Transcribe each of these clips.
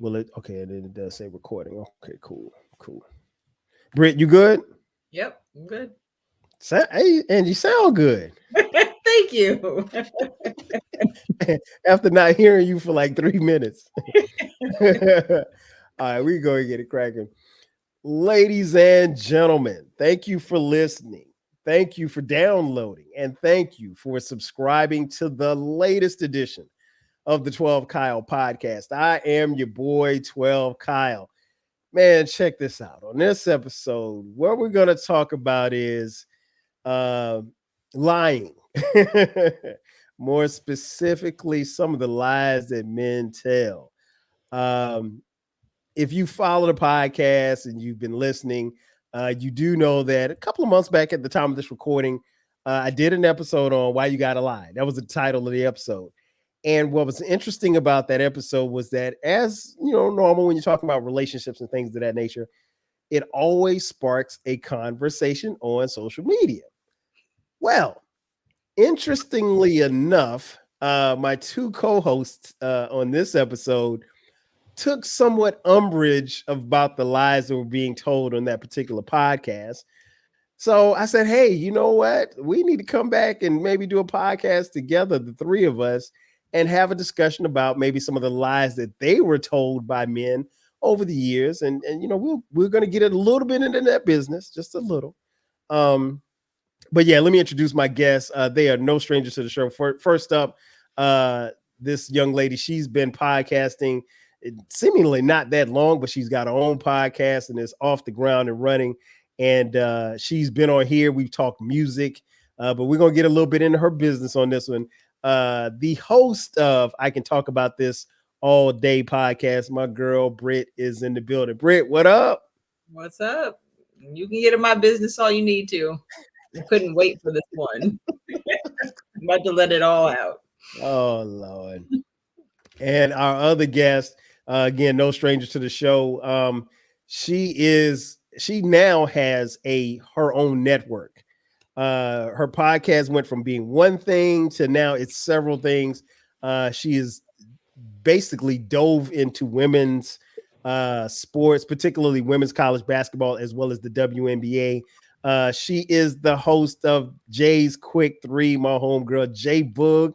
Will it? Okay, and then it does say recording. Okay, cool. Britt, you good? Yep, I'm good. Hey, and you sound good. Thank you. After not hearing you for like 3 minutes. All right, we go and get it cracking. Ladies and gentlemen, thank you for listening. Thank you for downloading. And thank you for subscribing to the latest edition of the 12 Kyle podcast. I am your boy, 12 Kyle. Man, check this out. On this episode, what we're going to talk about is lying. More specifically, some of the lies that men tell. If you follow the podcast and you've been listening, you do know that a couple of months back at the time of this recording, I did an episode on Why You Gotta Lie. That was the title of the episode. And what was interesting about that episode was that, as you know, normal when you're talking about relationships and things of that nature, it always sparks a conversation on social media. Well, interestingly enough, my two co-hosts on this episode took somewhat umbrage about the lies that were being told on that particular podcast. So I said, hey, you know what? We need to come back and maybe do a podcast together, the three of us, and have a discussion about maybe some of the lies that they were told by men over the years. And you know, we're going to get a little bit into that business, just a little. But yeah, let me introduce my guests. They are no strangers to the show. First up, this young lady, she's been podcasting seemingly not that long, but she's got her own podcast and is off the ground and running. And she's been on here. We've talked music, but we're going to get a little bit into her business on this one. The host of I Can Talk About This All Day podcast, my girl Britt, is in the building. Britt, what up? What's up? You can get in my business all you need to. I couldn't wait for this one. I'm about to let it all out. Oh, Lord. And our other guest, again, no stranger to the show. She now has her own network. Her podcast went from being one thing to now it's several things. She is basically dove into women's sports, particularly women's college basketball, as well as the WNBA. She is the host of Jay's Quick Three. My homegirl, JBoog,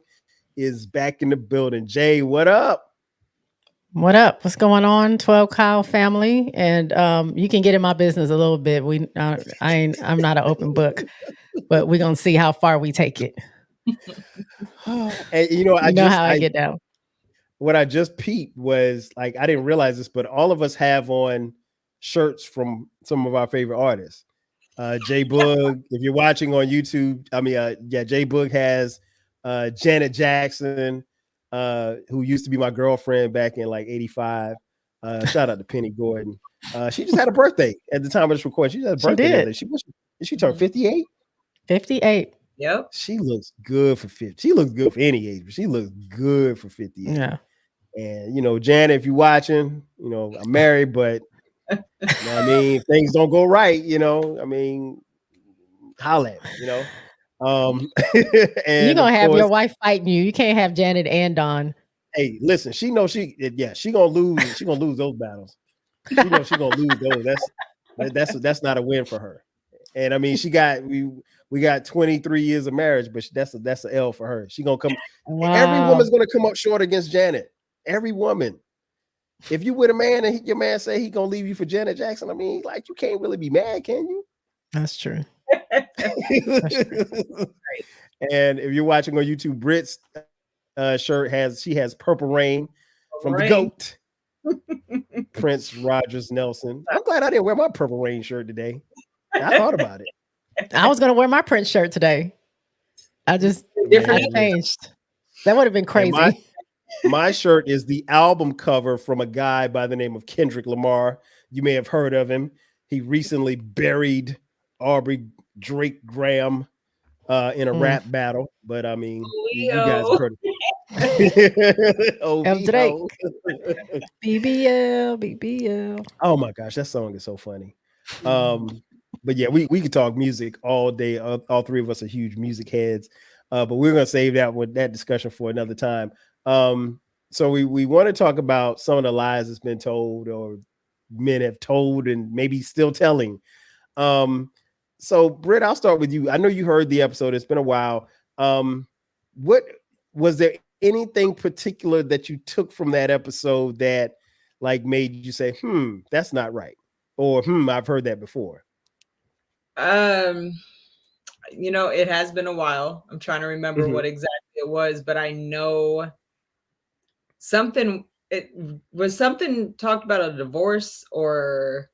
is back in the building. Jay, what up? What up? What's going on, 12 Kyle family? And you can get in my business a little bit. I'm not an open book, but we're gonna see how far we take it. And you know, I get down. What I just peeped was like I didn't realize this, but all of us have on shirts from some of our favorite artists. JBoog, if you're watching on YouTube, JBoog has Janet Jackson, who used to be my girlfriend back in like '85. Shout out to Penny Gordon. She just had a birthday at the time of this recording. She had a birthday. She turned 58. 58. Yep. She looks good for 50. She looks good for any age, but she looks good for 58. Yeah. And you know, Janet, if you're watching, you know, I'm married, but you know, I mean, things don't go right, you know. I mean, holla at me, you know. And you're gonna have your wife fighting you. You can't have Janet and Don. Hey, listen, she knows she gonna lose. She gonna lose those battles. She knows she gonna lose those. That's not a win for her. And I mean, we got 23 years of marriage, but that's an L for her. She gonna come. Wow. Every woman's gonna come up short against Janet. Every woman. If you with a man and your man say he gonna leave you for Janet Jackson, I mean, like you can't really be mad, can you? That's true. And if you're watching on YouTube, Britt's shirt has Purple Rain from the GOAT, Prince Rogers Nelson. I'm glad I didn't wear my Purple Rain shirt today. I thought about it. I was gonna wear my Prince shirt today. I changed. That would have been crazy. My shirt is the album cover from a guy by the name of Kendrick Lamar. You may have heard of him. He recently buried Aubrey Drake Graham in a rap battle. But I mean, you guys heard it. Drake. BBL. Oh my gosh, that song is so funny. But yeah, we could talk music all day. All three of us are huge music heads. But we're gonna save that discussion for another time. So we want to talk about some of the lies that's been told or men have told and maybe still telling. Um, so Britt, I'll start with you. I know you heard the episode. It's been a while. What was there anything particular that you took from that episode that like made you say, that's not right? Or I've heard that before. It has been a while. I'm trying to remember what exactly it was, but I know it was something talked about a divorce or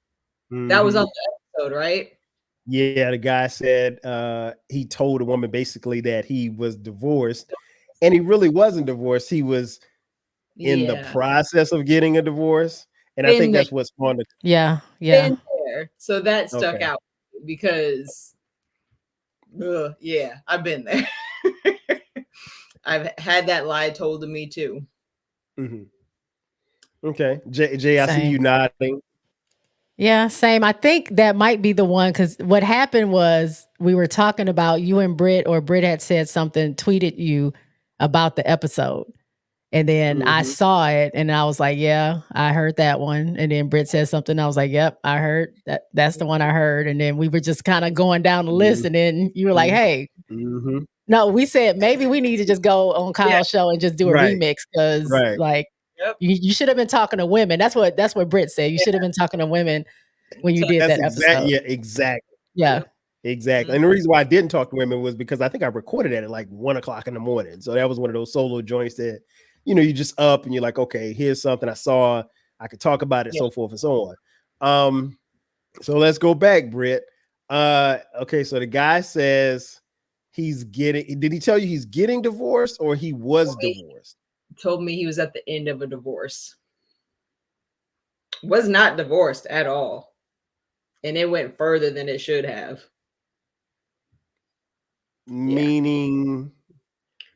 that was on the episode, right? Yeah, the guy said he told a woman basically that he was divorced, and he really wasn't divorced. He was in the process of getting a divorce, and I think that's what's on the yeah. been there. So that stuck Okay. out because I've been there. I've had that lie told to me too. Okay, Jay, I see you nodding. Yeah, same. I think that might be the one because what happened was we were talking about you and Britt, or Britt had said something, tweeted you about the episode. And then I saw it and I was like, yeah, I heard that one. And then Britt said something. I was like, yep, I heard that. That's the one I heard. And then we were just kind of going down the list. And then you were like, hey, no, we said maybe we need to just go on Kyle's show and just do a remix because like you should have been talking to women. That's what Britt said. You should have been talking to women when you did that episode. Yeah, exactly. Yeah. Exactly. And the reason why I didn't talk to women was because I think I recorded it at like 1 o'clock in the morning. So that was one of those solo joints that, you just up and you're like, okay, here's something I saw. I could talk about it, so forth and so on. So let's go back, Britt. Okay, so the guy says did he tell you he's getting divorced or he was divorced? He told me he was at the end of a divorce. Was not divorced at all. And it went further than it should have. Meaning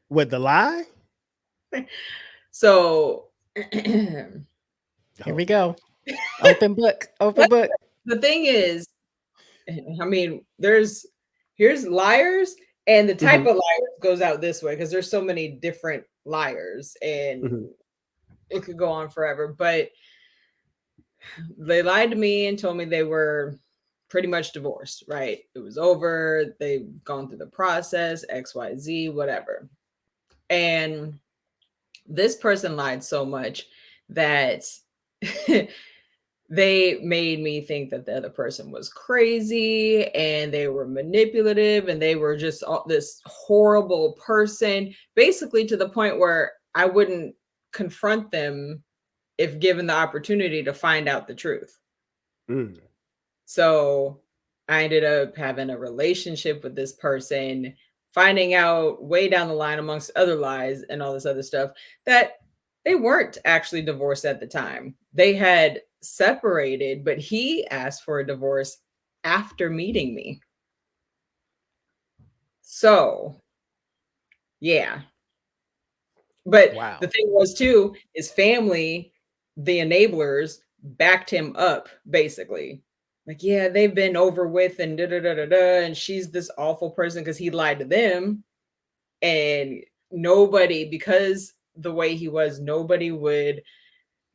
what, the lie? So here we go. Open book. The thing is, I mean, here's liars, and the type of liars goes out this way because there's so many different liars, and it could go on forever. But they lied to me and told me they were pretty much divorced, right? It was over. They've gone through the process, XYZ, whatever. And this person lied so much that they made me think that the other person was crazy and they were manipulative and they were just this horrible person, basically to the point where I wouldn't confront them if given the opportunity to find out the truth. So I ended up having a relationship with this person, finding out way down the line amongst other lies and all this other stuff that they weren't actually divorced at the time. They had separated, but he asked for a divorce after meeting me. So, yeah. But the thing was too, his family, the enablers, backed him up basically. Like, yeah, they've been over with and and she's this awful person because he lied to them. And nobody, because the way he was, nobody would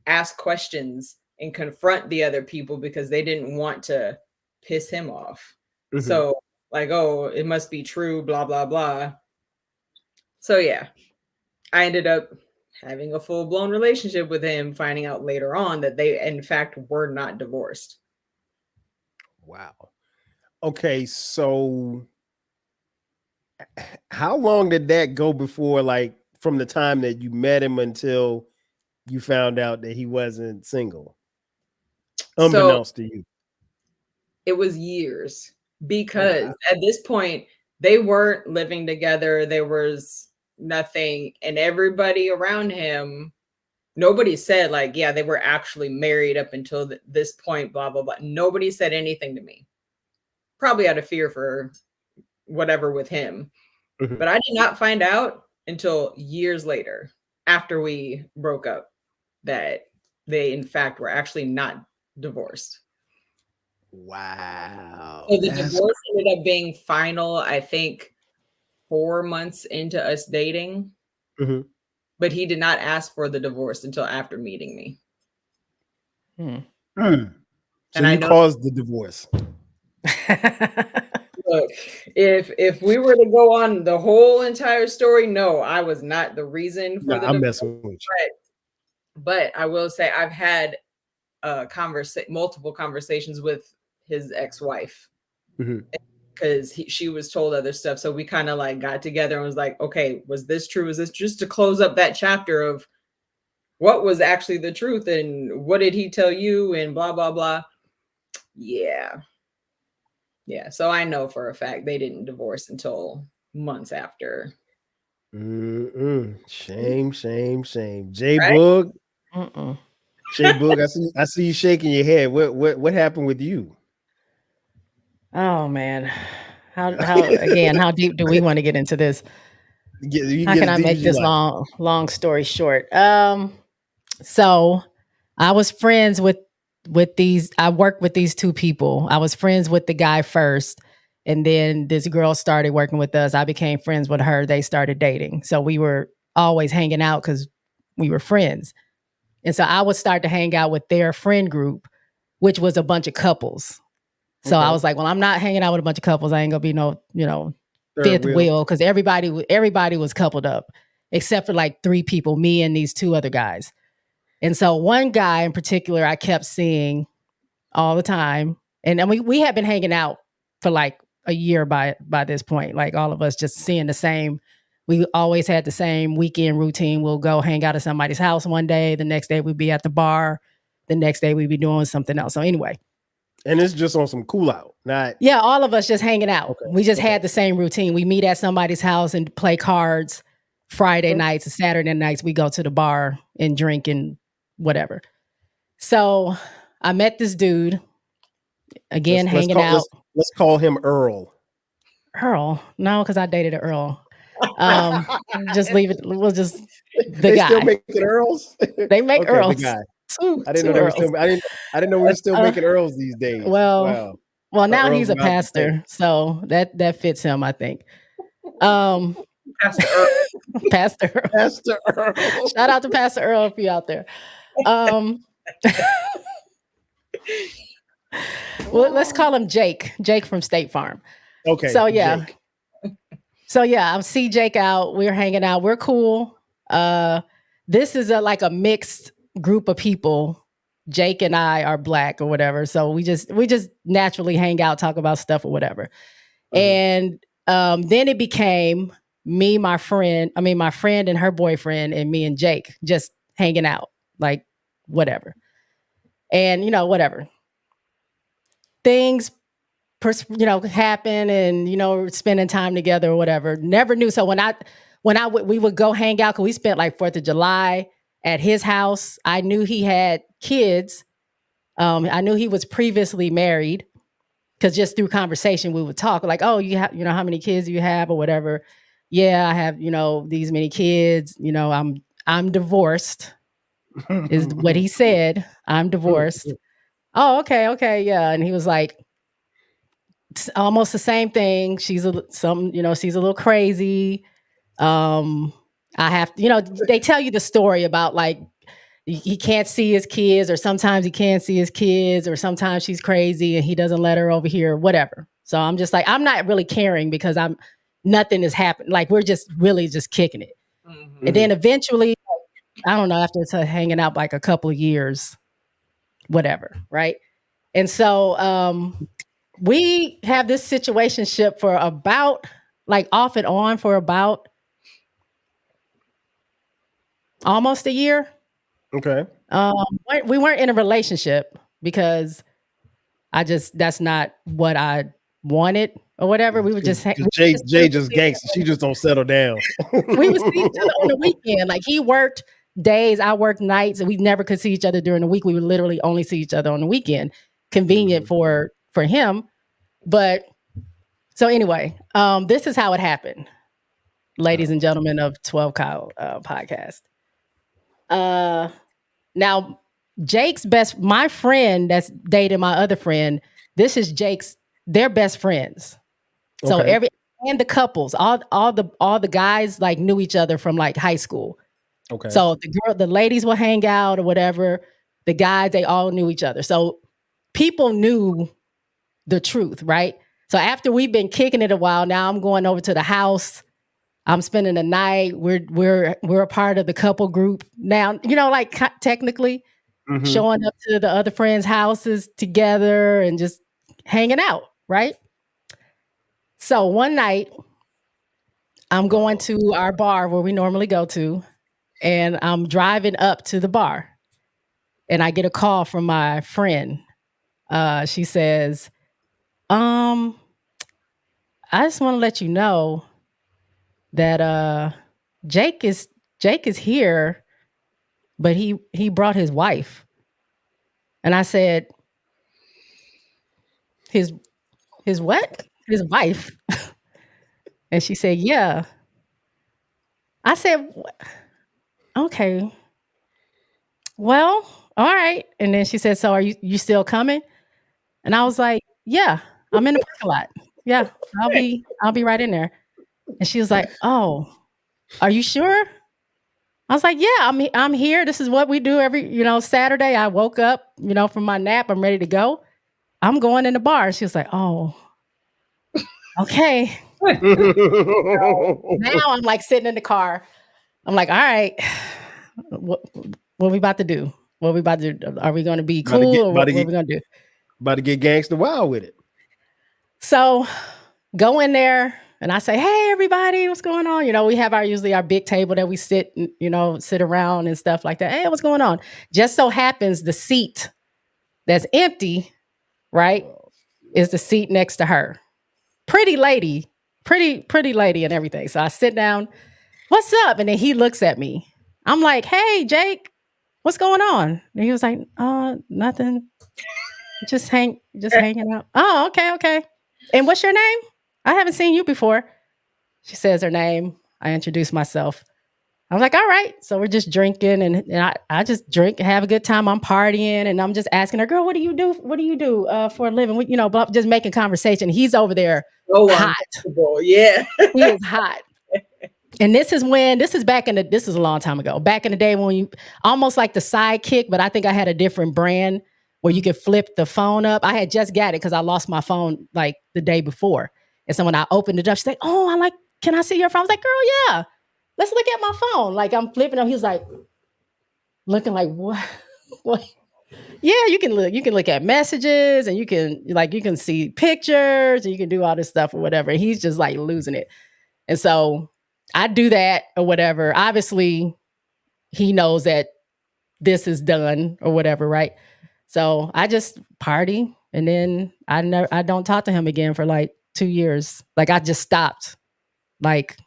ask questions and confront the other people because they didn't want to piss him off. So like, oh, it must be true, blah, blah, blah. So yeah, I ended up having a full-blown relationship with him, finding out later on that they in fact were not divorced. Wow. Okay, so how long did that go before, like, from the time that you met him until you found out that he wasn't single? Unbeknownst to you. It was years because at this point they weren't living together. There was nothing, and everybody around him, nobody said like, yeah, they were actually married up until this point, blah, blah, blah. Nobody said anything to me, probably out of fear for whatever with him. But I did not find out until years later, after we broke up, that they in fact were actually not divorced. Wow. So the divorce ended up being final, I think, 4 months into us dating. But but he did not ask for the divorce until after meeting me. So you caused the divorce. Look, if we were to go on the whole entire story, no, I was not the reason for the I'm divorce. messing with you. But I will say I've had multiple conversations with his ex-wife because she was told other stuff. So we kind of like got together and was like, okay, was this true? Was this just to close up that chapter of what was actually the truth and what did he tell you and blah, blah, blah. Yeah. Yeah. So I know for a fact they didn't divorce until months after. Shame. JBoog. Right? JBoog, I see you shaking your head. What happened with you? Oh man. How deep do we want to get into this? How can I make this long story short? So I was friends with these. I worked with these two people. I was friends with the guy first, and then this girl started working with us. I became friends with her. They started dating. So we were always hanging out because we were friends. And so I would start to hang out with their friend group, which was a bunch of couples. So I was like, well, I'm not hanging out with a bunch of couples. I ain't gonna be no, fifth wheel because everybody was coupled up, except for like 3 people, me and these 2 other guys. And so one guy in particular, I kept seeing all the time, and we had been hanging out for like a year by this point. Like all of us just seeing the same. We always had the same weekend routine. We'll go hang out at somebody's house one day. The next day we'd be at the bar. The next day we'd be doing something else. So anyway. And it's just on some cool out, not... Yeah, all of us just hanging out. Okay. We just had the same routine. We meet at somebody's house and play cards. Friday nights and Saturday nights, we go to the bar and drink and whatever. So I met this dude, again, hanging out. Let's call him Earl. Earl? No, because I dated an Earl. Just leave it. We'll just... They guy. Still making Earls? They make Earls. The guy. I didn't know we were still making Earls these days. Well, now he's a pastor, so that fits him, I think. Pastor Earl. Shout out to Pastor Earl if you're out there. Well, let's call him Jake. Jake from State Farm. Okay. So yeah. Jake. So yeah, I see Jake out. We're hanging out. We're cool. This is a mixed group of people. Jake and I are Black or whatever. So we just naturally hang out, talk about stuff or whatever. And then it became my friend and her boyfriend and me and Jake just hanging out, like whatever. And whatever. Things happen and spending time together or whatever. Never knew. So we would go hang out because we spent like 4th of July at his house. I knew he had kids. I knew he was previously married because just through conversation we would talk like, oh, you have, how many kids do you have or whatever. Yeah, I have, these many kids. I'm divorced is what he said. I'm divorced. Oh, okay, yeah. And he was like, almost the same thing. She's a little crazy. I have to, they tell you the story about like he can't see his kids, or sometimes he can't see his kids, or sometimes she's crazy and he doesn't let her over here, whatever. So I'm just like, I'm not really caring because nothing has happened. Like we're just really just kicking it. And then eventually, I don't know, after hanging out like a couple of years, whatever, right? And so we have this situationship for about like off and on for about almost a year. Okay. We weren't in a relationship because that's not what I wanted or whatever. We were just Jay just gangster. She just don't settle down. We would see each other on the weekend. Like he worked days, I worked nights, and we never could see each other during the week. We would literally only see each other on the weekend. Convenient for him. But so anyway, this is how it happened, ladies and gentlemen of 12 Kyle podcast. Now Jake's my friend that's dating my other friend, this is they're best friends. So and the couples, all the guys like knew each other from like high school. Okay. So the ladies will hang out or whatever. The guys, they all knew each other. So people knew the truth, right? So after we've been kicking it a while, now I'm going over to the house. I'm spending the night. We're a part of the couple group now. Like technically showing up to the other friends' houses together and just hanging out, right? So one night, I'm going to our bar where we normally go to, and I'm driving up to the bar, and I get a call from my friend. She says, I just want to let you know that Jake is here, but he brought his wife. And I said, his what? His wife. And she said, yeah. I said, okay, well, all right. And then she said, so are you still coming? And I was like, yeah, I'm in the parking lot. Yeah, I'll be right in there. And she was like, oh, are you sure? I was like, yeah, I'm here. This is what we do every, Saturday. I woke up, from my nap. I'm ready to go. I'm going in the bar. She was like, oh, okay. Now I'm like sitting in the car. I'm like, all right, what we about to do? What we about to do? Are we going to be cool or what are we going to do? About to get gangster wild with it. So go in there and I say, hey, everybody, what's going on? We have usually our big table that we sit around and stuff like that. Hey, what's going on? Just so happens the seat that's empty, right, is the seat next to her. Pretty lady and everything. So I sit down, what's up? And then he looks at me. I'm like, hey, Jake, what's going on? And he was like, nothing. Just hanging out. Oh, okay. And what's your name? I haven't seen you before. She says her name. I introduce myself. I was like, all right. So we're just drinking and I just drink and have a good time. I'm partying and I'm just asking her, girl, what do you do? What do you do for a living? Just making conversation. He's over there hot. Yeah. He is hot. And this is a long time ago. Back in the day when you almost like the sidekick, but I think I had a different brand where you could flip the phone up. I had just got it because I lost my phone like the day before. And so when I opened it up, she's like, oh, can I see your phone? I was like, girl, yeah. Let's look at my phone. Like I'm flipping up. He was like, looking like, what? What? Yeah, you can look at messages and you can see pictures and you can do all this stuff or whatever. And he's just like losing it. And so I do that or whatever. Obviously, he knows that this is done or whatever, right? So I just party and then I don't talk to him again for like 2 years. Like I just stopped. Like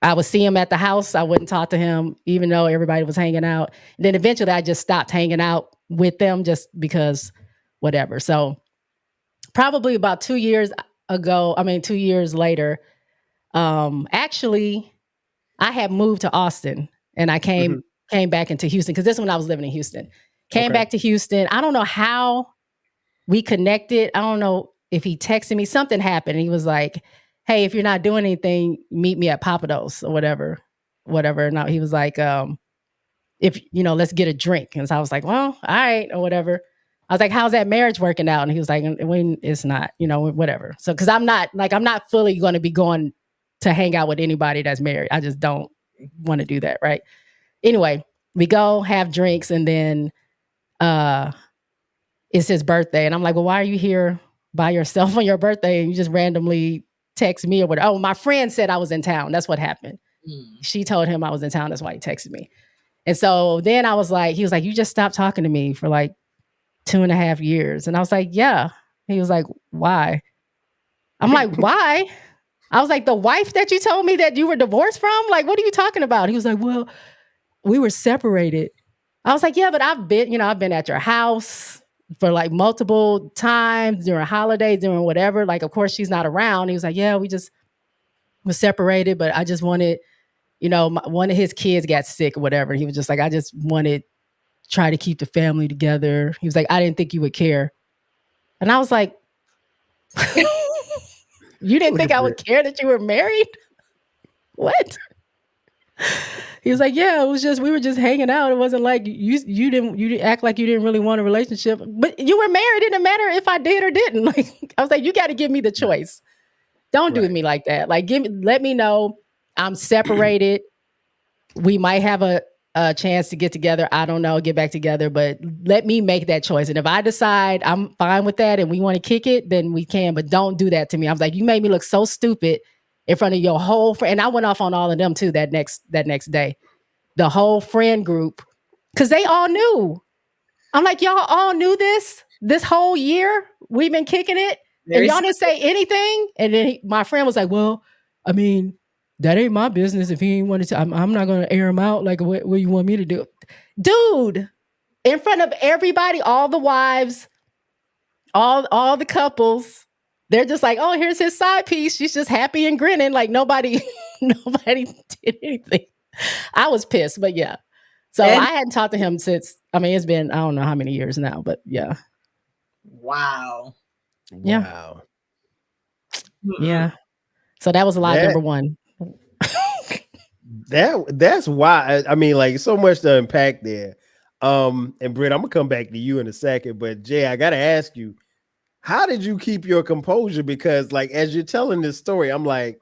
I would see him at the house. I wouldn't talk to him, even though everybody was hanging out. And then eventually I just stopped hanging out with them just because whatever. So probably about 2 years ago, 2 years later, actually I had moved to Austin and I came back into Houston because this is when I was living in Houston. Came back to Houston. I don't know how we connected. I don't know if he texted me. Something happened. And he was like, hey, if you're not doing anything, meet me at Papados or whatever. And he was like, if, let's get a drink. And so I was like, well, all right, or whatever. I was like, how's that marriage working out? And he was like, when it's not, whatever. So, cause I'm not fully going to be going to hang out with anybody that's married. I just don't want to do that. Right. Anyway, we go have drinks and then, it's his birthday. And I'm like, well, why are you here by yourself on your birthday? And you just randomly text me or whatever. Oh, my friend said I was in town. That's what happened. She told him I was in town. That's why he texted me. And so then he was like, you just stopped talking to me for like 2.5 years. And I was like, yeah. He was like, why? I'm like, why? I was like, the wife that you told me that you were divorced from? Like, what are you talking about? He was like, well, we were separated. I was like, yeah, but I've been at your house for like multiple times during holidays, during whatever. Like, of course, she's not around. He was like, yeah, we just was separated, but I just wanted, one of his kids got sick or whatever. He was just like, I just wanted to try to keep the family together. He was like, I didn't think you would care. And I was like, you didn't think I would care that you were married? What? He was like, yeah, it was just, we were just hanging out. It wasn't like you didn't act like you didn't really want a relationship, but you were married. It didn't matter if I did or didn't. Like, I was like, you got to give me the choice. Don't do me like that. Like, let me know I'm separated. We might have a chance to get together. I don't know, get back together, but let me make that choice. And if I decide I'm fine with that and we want to kick it, then we can, but don't do that to me. I was like, you made me look so stupid in front of your whole friend. And I went off on all of them too that next day. The whole friend group, because they all knew. I'm like, y'all all knew this whole year we've been kicking it, and y'all didn't say anything. And then my friend was like, well, I mean, that ain't my business. If he ain't wanted to, I'm not going to air him out. Like, what you want me to do? Dude, in front of everybody, all the wives, all the couples, they're just like, oh, here's his side piece. She's just happy and grinning. Like nobody did anything. I was pissed, but yeah. So I hadn't talked to him since, I mean, it's been, I don't know how many years now, but yeah. Wow. Yeah. Yeah. So that was lie number one. That's why, I mean, like, so much to unpack there. And Britt, I'm gonna come back to you in a second, but Jay, I gotta ask you, how did you keep your composure? Because like, as you're telling this story, I'm like,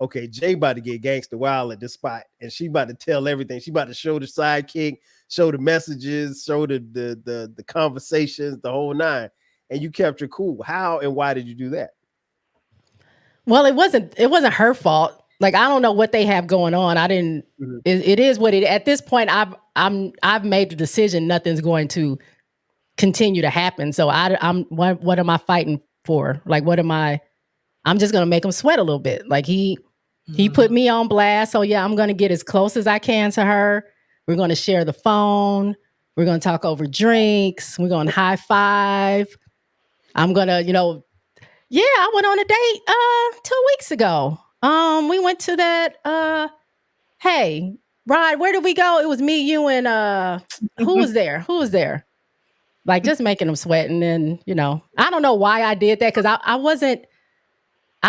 okay, Jay about to get gangster wild at this spot, and she about to tell everything. She about to show the sidekick, show the messages, show the conversations, the whole nine. And you kept your cool. How and why did you do that? Well, it wasn't her fault. Like, I don't know what they have going on. I didn't. Mm-hmm. It is what it. At this point, I've made the decision. Nothing's going to continue to happen. So I'm what am I fighting for? Like, what am I? I'm just gonna make him sweat a little bit. Like he put me on blast. So yeah, I'm gonna get as close as I can to her. We're gonna share the phone. We're gonna talk over drinks. We're gonna high five. I'm gonna, yeah, I went on a date 2 weeks ago. We went to that hey, Rod, where did we go? It was me, you, and who was there? Like, just making them sweat. And then, I don't know why I did that, because I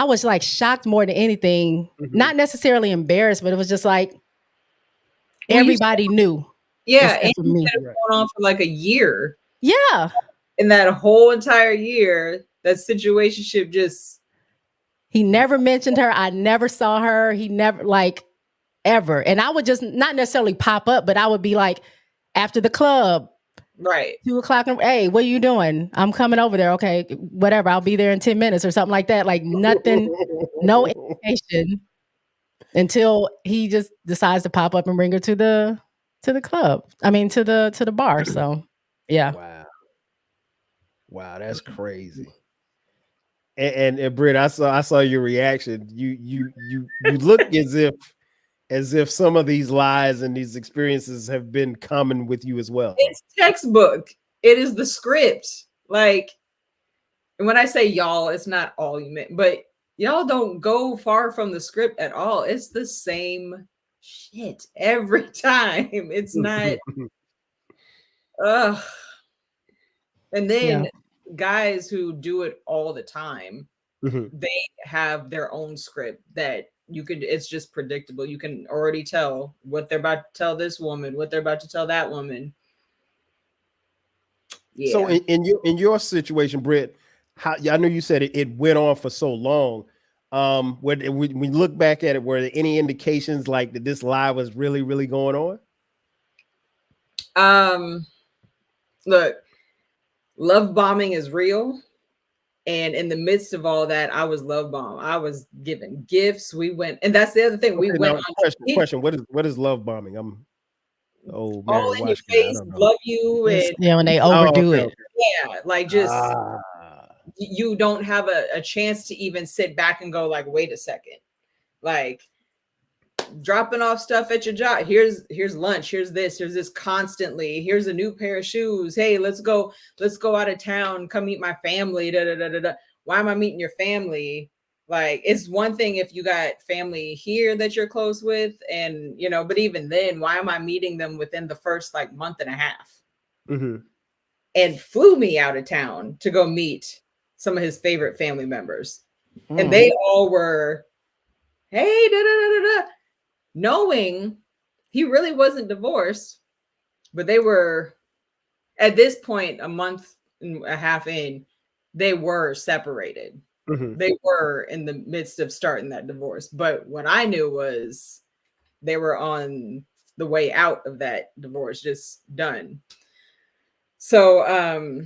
was like shocked more than anything. Mm-hmm. Not necessarily embarrassed, but it was just like everybody knew. Yeah, and you had it going on for like a year. Yeah. In that whole entire year, that situationship just... He never mentioned her. I never saw her. He never, like, ever. And I would just not necessarily pop up, but I would be like, after the club. Right. 2:00. Hey, what are you doing? I'm coming over there. Okay, whatever. I'll be there in 10 minutes or something like that. Like nothing, no indication until he just decides to pop up and bring her to the club. I mean, to the bar. So, yeah. Wow, that's crazy. And Britt, I saw your reaction. You look as if some of these lies and these experiences have been common with you as well. It's textbook. It is the script. Like, and when I say y'all, it's not all you meant, but y'all don't go far from the script at all. It's the same shit every time. It's not. And then guys who do it all the time, they have their own script that it's just predictable. You can already tell what they're about to tell this woman, what they're about to tell that woman. Yeah. So in your situation, Britt, I know you said it went on for so long. When we look back at it, were there any indications like that this lie was really, really going on? Look, love bombing is real. And in the midst of all that, I was love bombed. I was given gifts. We went, and that's the other thing. We went on. Question. What is love bombing? I'm all in your face, love you, and when they overdo it. Yeah, like just you don't have a chance to even sit back and go like, wait a second, like dropping off stuff at your job. Here's lunch. Here's this constantly. Here's a new pair of shoes. Hey, let's go out of town. Come meet my family. Da, da, da, da, da. Why am I meeting your family? Like, it's one thing if you got family here that you're close with, and but even then, why am I meeting them within the first like month and a half? And flew me out of town to go meet some of his favorite family members, and they all were, hey, da, da, da, da, da. knowing he really wasn't divorced, but they were, at this point, a month and a half in, they were separated. They were in the midst of starting that divorce. But what I knew was they were on the way out of that divorce, just done. So,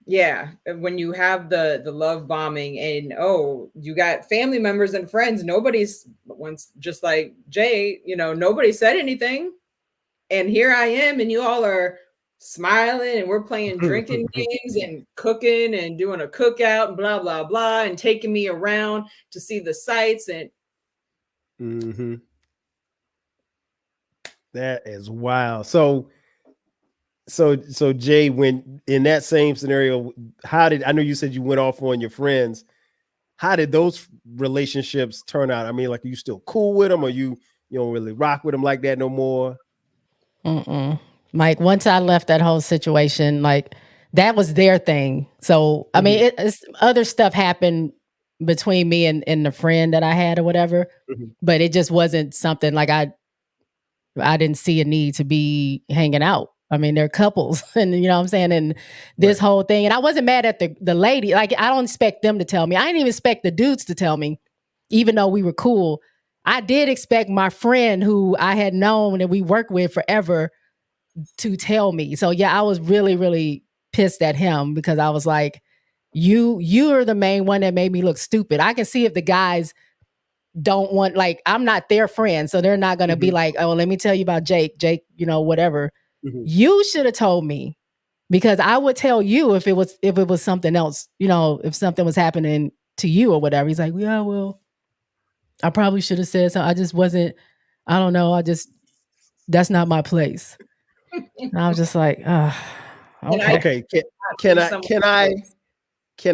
yeah, when you have the love bombing and you got family members and friends, nobody's once, just like Jay, nobody said anything. And here I am, and you all are smiling, and we're playing drinking games and cooking and doing a cookout and blah, blah, blah, and taking me around to see the sights. And that is wild. So Jay, when in that same scenario, I know you said you went off on your friends. How did those relationships turn out? I mean, like, are you still cool with them, or you don't really rock with them like that no more? Like, once I left that whole situation, like, that was their thing. So, I mean, it's other stuff happened between me and the friend that I had or whatever, but it just wasn't something like I didn't see a need to be hanging out. I mean, they're couples, and you know what I'm saying? And this whole thing, and I wasn't mad at the lady. Like, I don't expect them to tell me. I didn't even expect the dudes to tell me, even though we were cool. I did expect my friend who I had known and we worked with forever to tell me. So yeah, I was really, really pissed at him because I was like, you're the main one that made me look stupid. I can see if the guys don't want, like, I'm not their friend, so they're not going to be like, oh, let me tell you about Jake, whatever. You should have told me, because I would tell you if it was something else, if something was happening to you or whatever. He's like, yeah, well, I probably should have said something. I just wasn't, I don't know. That's not my place. And I was just like, okay. Can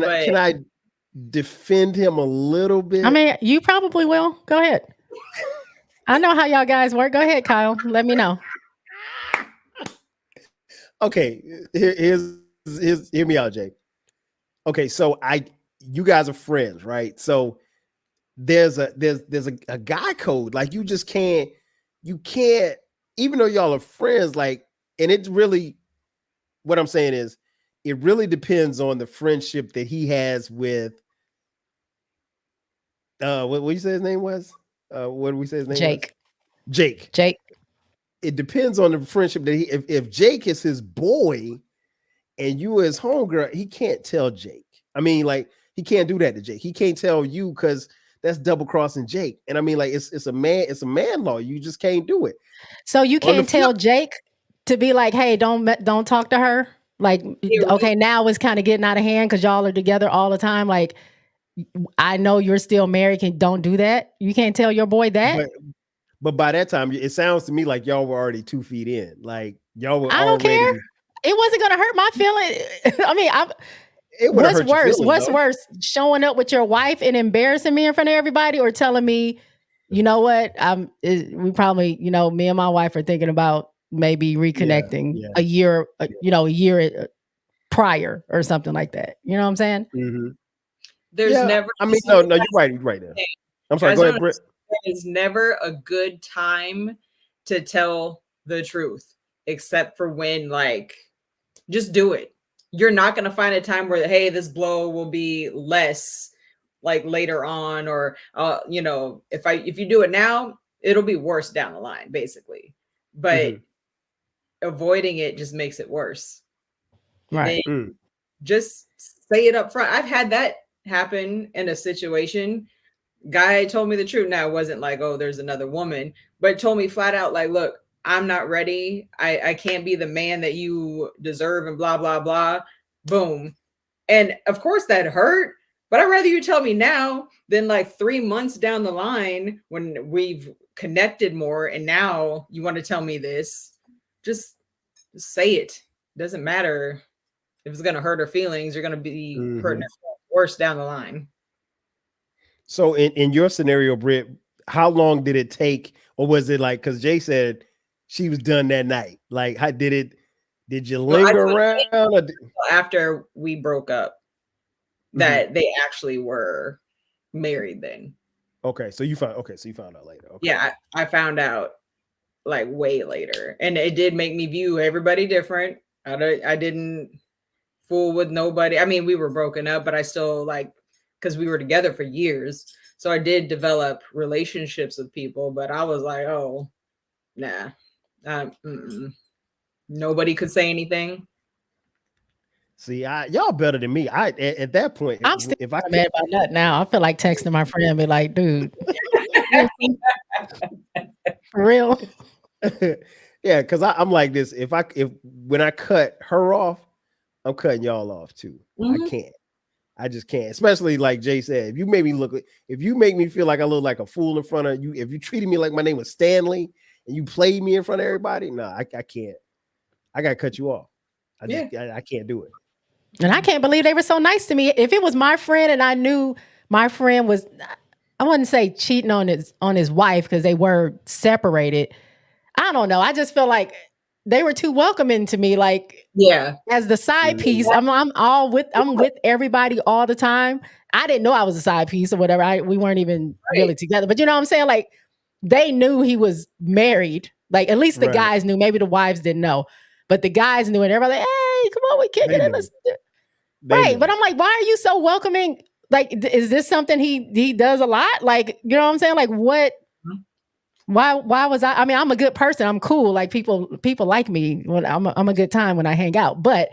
I defend him a little bit? I mean, you probably will. Go ahead. I know how y'all guys work. Go ahead, Kyle. Let me know. Okay, hear me out, Jay. Okay, so you guys are friends, right? So there's a guy code. Like, you can't, even though y'all are friends, like, and it's really, what I'm saying is, it really depends on the friendship that he has with what you say his name was? What did we say his name Jake. was? Jake. It depends on the friendship that if Jake is his boy and you his homegirl, he can't tell Jake. I mean, like, he can't do that to Jake. He can't tell you, because that's double crossing Jake. And I mean, like, it's a man law. You just can't do it. So you can't tell Jake to be like, hey, don't talk to her. Like, okay, now it's kind of getting out of hand because y'all are together all the time. Like, I know you're still married. Don't do that. You can't tell your boy that. But by that time, it sounds to me like y'all were already 2 feet in. Like, y'all were I don't care. It wasn't going to hurt my feeling. I mean, what's worse? What's worse? Showing up with your wife and embarrassing me in front of everybody, or telling me, you know what? We probably, me and my wife are thinking about maybe reconnecting a year prior or something like that. You know what I'm saying? There's never. I mean, no, you're right there. I'm sorry. Go ahead, Britt. It's never a good time to tell the truth, except for when, like, just do it. You're not going to find a time where, hey, this blow will be less, like, later on, or if you do it now, it'll be worse down the line, basically. But avoiding it just makes it worse. Right. Just say it up front. I've had that happen in a situation. Guy told me the truth. Now, it wasn't like, oh, there's another woman, but told me flat out, like, look, I'm not ready. I can't be the man that you deserve, and blah, blah, blah. Boom. And of course that hurt, but I'd rather you tell me now than like 3 months down the line when we've connected more, and now you want to tell me this. Just say it. Doesn't matter if it's going to hurt her feelings. You're going to be hurting her worse down the line. So in your scenario, Britt, how long did it take, or was it like, because Jay said she was done that night? Like, how did you linger around? After we broke up, that they actually were married then. Okay, so you found out later. Okay. Yeah, I found out like way later, and it did make me view everybody different. I didn't fool with nobody. I mean, we were broken up, but I still like, because we were together for years, so I did develop relationships with people. But I was like, oh, nah, nobody could say anything. See, y'all better than me. At that point, I'm still if I mad about that now. I feel like texting my friend and be like, dude, for real. Yeah, because I'm like this. When I cut her off, I'm cutting y'all off too. Mm-hmm. I just can't. Especially like Jay said, if you make me feel like I look like a fool in front of you, if you treated me like my name was Stanley and you played me in front of everybody, no, I can't. I gotta cut you off. I can't do it. And I can't believe they were so nice to me. If it was my friend and I knew my friend was, I wouldn't say cheating on his wife because they were separated. I don't know. I just feel like they were too welcoming to me. Like, yeah, as the side piece, I'm with everybody all the time. I didn't know I was a side piece or whatever. We weren't even really together. But you know what I'm saying? Like, they knew he was married. Like, at least the guys knew. Maybe the wives didn't know. But the guys knew, and everybody like, hey, come on, we kicking it. Right. But I'm like, why are you so welcoming? Like, is this something he does a lot? Like, you know what I'm saying? Like, what? Why was I mean, I'm a good person. I'm cool. Like, people like me when I'm a good time when I hang out. But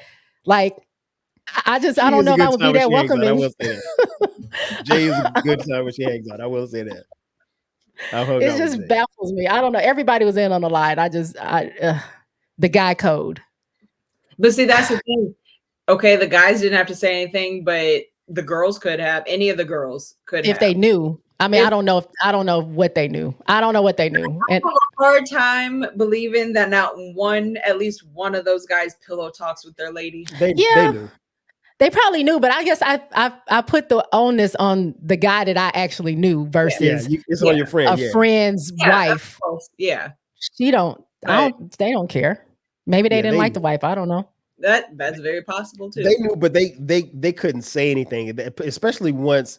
like, I don't know if I would be that welcoming. I will say that. Jay is a good time when she hangs out. I will say that. It just baffles me. I don't know. Everybody was in on the line. The guy code. But see, that's the thing. Okay, the guys didn't have to say anything, but the girls could have. Any of the girls could have. If they knew. I mean, I don't know what they knew. I don't know what they knew. And I have a hard time believing that at least one of those guys pillow talks with their lady. They knew. They probably knew, but I guess I put the onus on the guy that I actually knew versus it's on your friend, a friend's wife. Yeah, they don't care. Maybe they didn't like the wife. I don't know. That's very possible too. They knew, but they couldn't say anything, especially once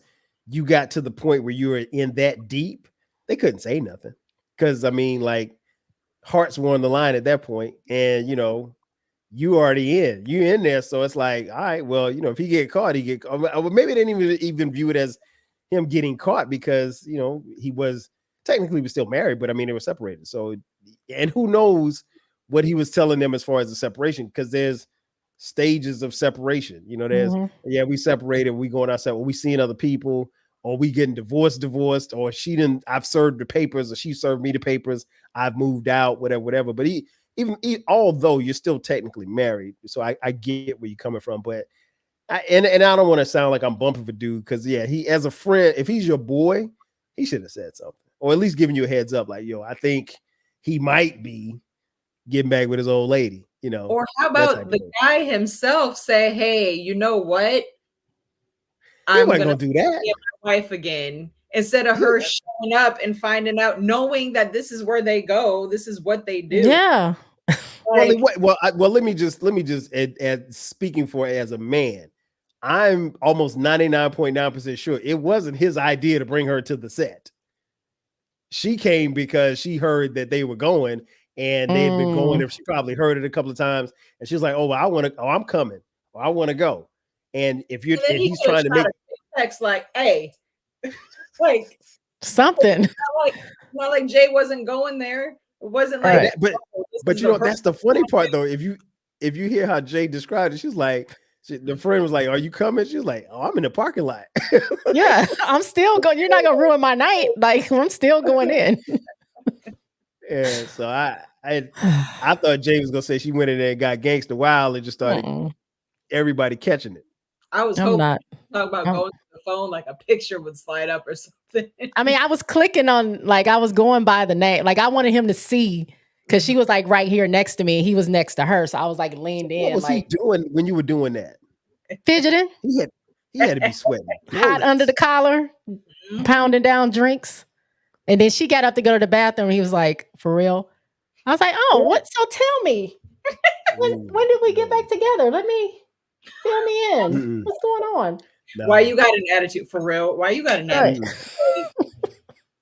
you got to the point where you were in that deep. They couldn't say nothing because I mean, like, hearts were on the line at that point, and you already you in there, so it's like, all right, well, if he get caught, maybe they didn't even view it as him getting caught because he was technically still married, but I mean they were separated. So, and who knows what he was telling them as far as the separation, because there's stages of separation. There's we separated, we going outside, we seeing other people, or we getting divorced, or I've served the papers, or she served me the papers, I've moved out, whatever. But although you're still technically married, so I get where you're coming from, but I don't want to sound like I'm bumping for dude, because he, as a friend, if he's your boy, he should have said something, or at least giving you a heads up, like, I think he might be getting back with his old lady, Or how about the guy himself say, hey, you know what? I'm gonna do that. Get my wife again, instead of her showing up and finding out, knowing that this is where they go, this is what they do. Yeah. Like, well, let me just speaking for as a man, I'm almost 99.9% sure it wasn't his idea to bring her to the set. She came because she heard that they were going, and they had been going. If she probably heard it a couple of times, and she's like, "Oh, well, I'm coming. Or I want to go." And if he's trying to make text like, "Hey, like something," not like Jay wasn't going there. It wasn't like, but that's the funny part though. If you hear how Jay described it, she's like, the friend was like, "Are you coming?" She was like, "Oh, I'm in the parking lot." Yeah, I'm still going. You're not gonna ruin my night. Like, I'm still going in. Yeah, so I thought Jay was gonna say she went in there and got gangster wild and just started everybody catching it. I was hoping talk about going to the phone, like a picture would slide up or something. I mean, I was clicking on, like, I was going by the name. Like, I wanted him to see, because she was like right here next to me. He was next to her. So I was like leaned in. What was he doing when you were doing that? Fidgeting. He had to be sweating. Hot under the collar, pounding down drinks. And then she got up to go to the bathroom. He was like, for real? I was like, oh, what? So tell me, when did we get back together? Let me fill me in. What's going on? No. Why you got an attitude, for real? Why you got an attitude?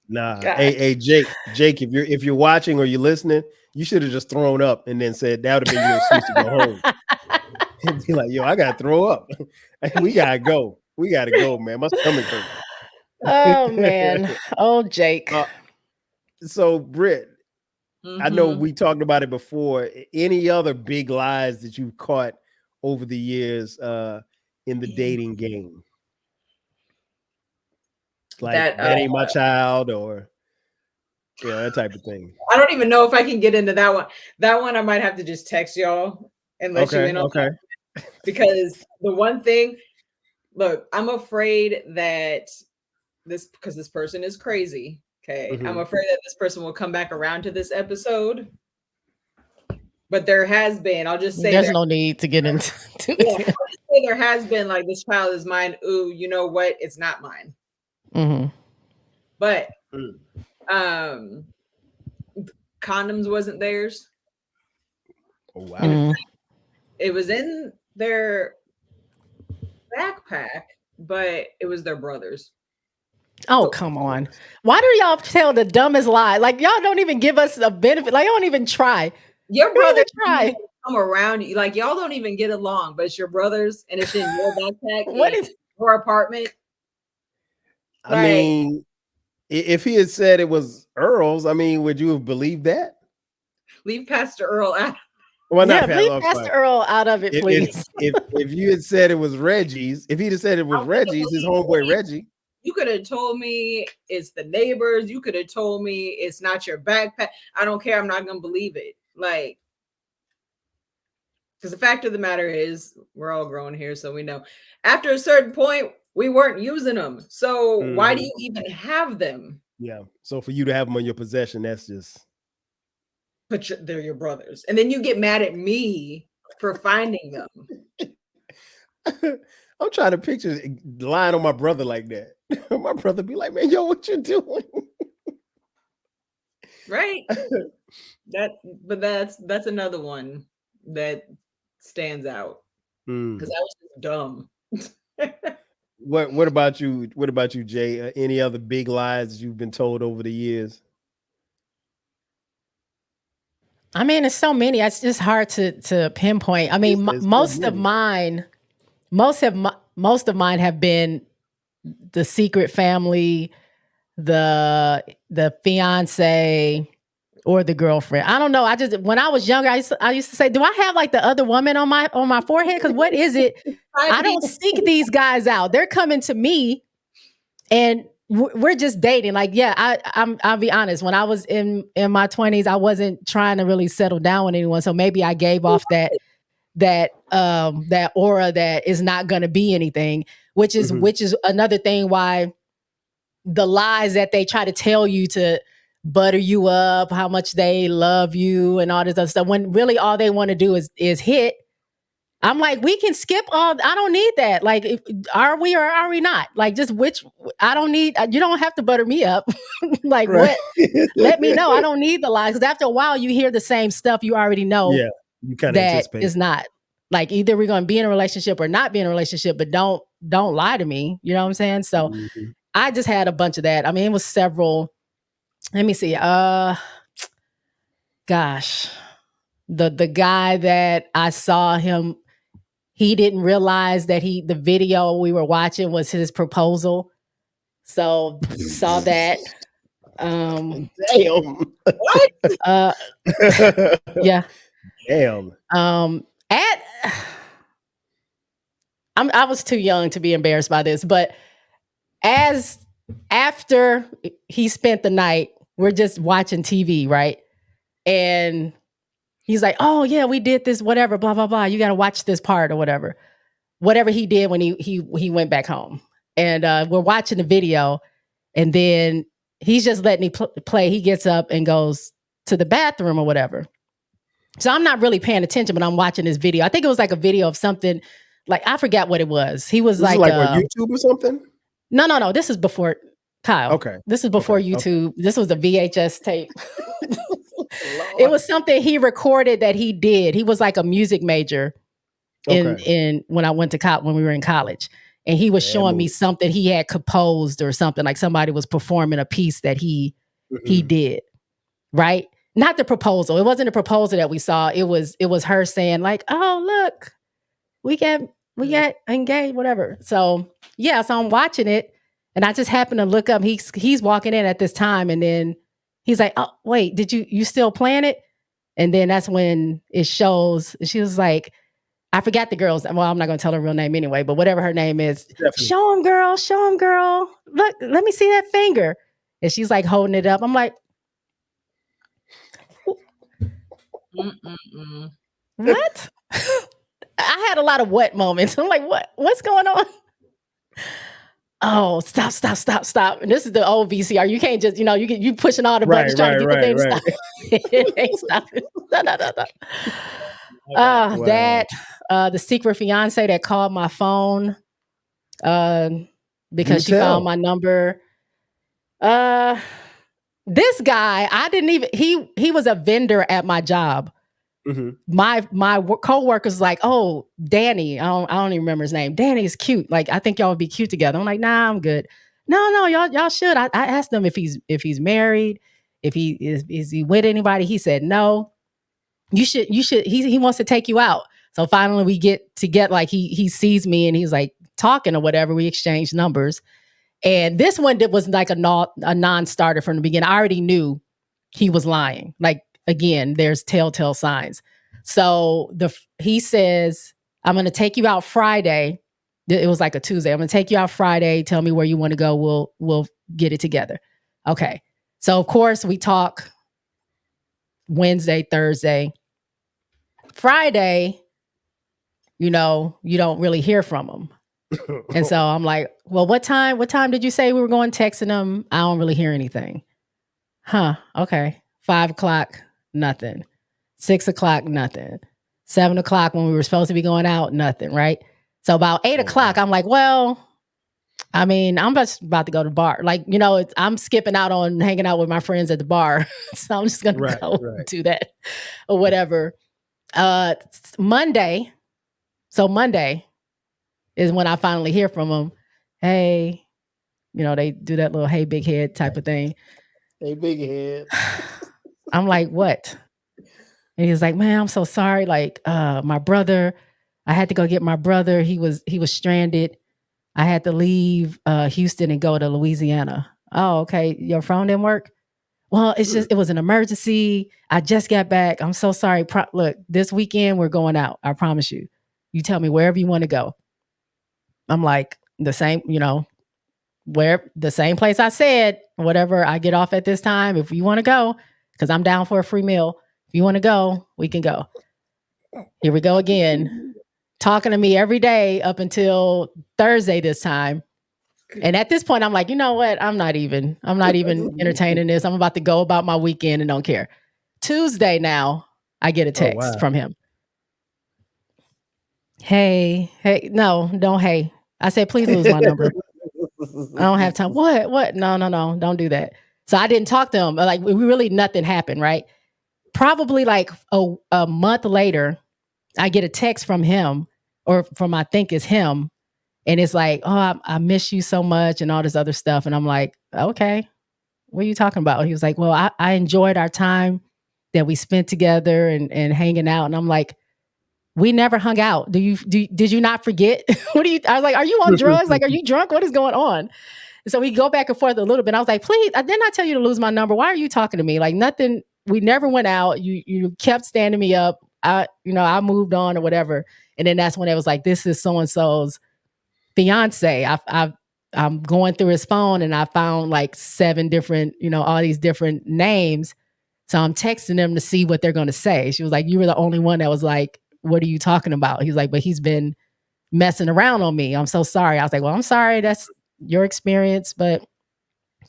Nah. God. Hey, Jake, if you're watching or you're listening, you should have just thrown up and then said that would have been your excuse to go home. And be like, yo, I gotta throw up. We gotta go. We gotta go, man. My stomach hurts. Oh man. Oh, Jake. So Britt, I know we talked about it before. Any other big lies that you've caught over the years in the dating game? Like that ain't my child, or that type of thing. I don't even know if I can get into that one. That one I might have to just text y'all and let you in on that. Because the one thing, look, I'm afraid that because this person is crazy. Okay. I'm afraid that this person will come back around to this episode. But there has been, I'll just say there's no need to get into it. I'll just say there has been like, this child is mine. Ooh, you know what? It's not mine. But condoms wasn't theirs. Oh, wow. It was in their backpack, but it was their brother's. Oh, come on. Why do y'all tell the dumbest lie? Like, y'all don't even give us a benefit. Like, y'all don't even try. Your brother come around you. Like, y'all don't even get along, but it's your brother's and it's in your backpack. What is your apartment? I mean, if he had said it was Earl's, I mean, would you have believed that? Leave Pastor Earl out. Well, leave Pastor Earl out of it, please. If you had said it was Reggie's, if he'd have said it was Reggie's, his homeboy Reggie. You could have told me it's the neighbors. You could have told me it's not your backpack. I don't care. I'm not going to believe it. Like, because the fact of the matter is, we're all grown here, so we know. After a certain point, we weren't using them. So why do you even have them? Yeah. So for you to have them in your possession, that's just. But they're your brothers. And then you get mad at me for finding them. I'm trying to picture lying on my brother like that. My brother be like, man, yo, what you doing? Right. But that's another one that stands out. Because I was just dumb. What about you? What about you, Jay? Any other big lies you've been told over the years? I mean, it's so many. It's just hard to pinpoint. I mean, most of mine have been the secret family, the fiance, or the girlfriend. I don't know. When I was younger, I used to say, do I have like the other woman on my forehead? Because what is it? I don't seek these guys out. They're coming to me, and we're just dating. Like, yeah, I'll be honest. When I was in my 20s, I wasn't trying to really settle down with anyone. So maybe I gave off that aura that is not going to be anything, which is another thing why the lies that they try to tell you to butter you up, how much they love you and all this other stuff, when really all they want to do is hit. I'm like, we can skip all. I don't need that. Like, are we or are we not? Like, I don't need. You don't have to butter me up. Like, right. What? Let me know. I don't need the lies, because after a while, you hear the same stuff. You already know. Yeah, you kind of anticipate. Is not like either we're going to be in a relationship or not be in a relationship. But don't lie to me. You know what I'm saying? So I just had a bunch of that. I mean, it was several. Let me see. Gosh, the guy that I saw him. He didn't realize that the video we were watching was his proposal. So saw that. Damn. What? Yeah. Damn. I was too young to be embarrassed by this, but after he spent the night, we're just watching TV, right? And he's like, oh yeah, we did this, whatever, blah, blah, blah. You got to watch this part or whatever he did when he went back home. And we're watching the video, and then he's just letting me play. He gets up and goes to the bathroom or whatever. So I'm not really paying attention, but I'm watching this video. I think it was like a video of something, like, I forgot what it was. He was like on YouTube or something? No. This is before, Kyle. Okay. This is before YouTube. Okay. This was a VHS tape. It was something he recorded that he did. He was like a music major in when I went to college, when we were in college. and he was showing me something he had composed or something, like somebody was performing a piece that he did, right? Not the proposal. It wasn't a proposal that we saw. It was her saying like, "Oh, look, we got engaged, whatever." So yeah, so I'm watching it, and I just happened to look up. He's walking in at this time, and then he's like, "Oh, wait, did you still plan it?" And then that's when it shows. She was like, I forgot the girl's. Well, I'm not going to tell her real name anyway, but whatever her name is. Definitely. Show him, girl. Show him, girl. Look, let me see that finger. And she's like holding it up. I'm like, what? I had a lot of what moments. I'm like, what's going on? Oh, stop. And this is the old VCR. You can't just, you pushing all the buttons trying to get the thing to stop. It ain't stopping. No. That, the secret fiance that called my phone because she found my number. This guy, I didn't even, he was a vendor at my job. My co-worker's like, oh, Danny, I don't even remember his name. Danny's cute. Like, I think y'all would be cute together. I'm like, nah, I'm good. No, y'all should. I asked him if he's married, if he is he with anybody. He said no. You should. He wants to take you out. So finally we get to get like he sees me and he's like talking or whatever. We exchange numbers. And this one was like a non-starter from the beginning. I already knew he was lying. Like, again, there's telltale signs. So he says, I'm going to take you out Friday. It was like a Tuesday. I'm going to take you out Friday. Tell me where you want to go. We'll get it together. Okay. So of course we talk Wednesday, Thursday, Friday, you don't really hear from him. And so I'm like, well, what time did you say we were going? Texting him. I don't really hear anything. Huh. Okay. 5 o'clock, nothing. 6 o'clock, nothing. 7 o'clock when we were supposed to be going out, nothing. Right. So about 8 o'clock, I'm like, well, I mean, I'm just about to go to the bar. Like, I'm skipping out on hanging out with my friends at the bar. So I'm just going to go do that or whatever. Monday. So Monday is when I finally hear from him. Hey, they do that little hey big head type of thing. Hey big head. I'm like, what? And he's like, man, I'm so sorry. Like, my brother, I had to go get my brother. He was stranded. I had to leave Houston and go to Louisiana. Oh, okay. Your phone didn't work? Well, it was an emergency. I just got back. I'm so sorry. Look, this weekend we're going out. I promise you. You tell me wherever you want to go. I'm like, the same, where the same place I said, whatever, I get off at this time. If you want to go, because I'm down for a free meal. If you want to go, we can go. Here we go again. Talking to me every day up until Thursday this time. And at this point, I'm like, you know what? I'm not even entertaining this. I'm about to go about my weekend and don't care. Tuesday now, I get a text from him. Hey, no, don't hey. I said, please lose my number. I don't have time. What? No, don't do that. So I didn't talk to him. Like, nothing happened, right? Probably like a month later, I get a text from him, or from, I think it's him. And it's like, oh, I miss you so much and all this other stuff. And I'm like, okay, what are you talking about? And he was like, well, I enjoyed our time that we spent together and hanging out. And I'm like, we never hung out. Did you not forget? I was like, are you on drugs? Like, are you drunk? What is going on? And so we go back and forth a little bit. I was like, please, I did not tell you to lose my number. Why are you talking to me? Like, nothing, we never went out. You kept standing me up. I moved on or whatever. And then that's when it was like, this is so-and-so's fiance. I'm going through his phone and I found like 7 different, all these different names. So I'm texting them to see what they're going to say. She was like, you were the only one that was like, what are you talking about? He's like, but he's been messing around on me. I'm so sorry. I was like, well, I'm sorry. That's your experience, but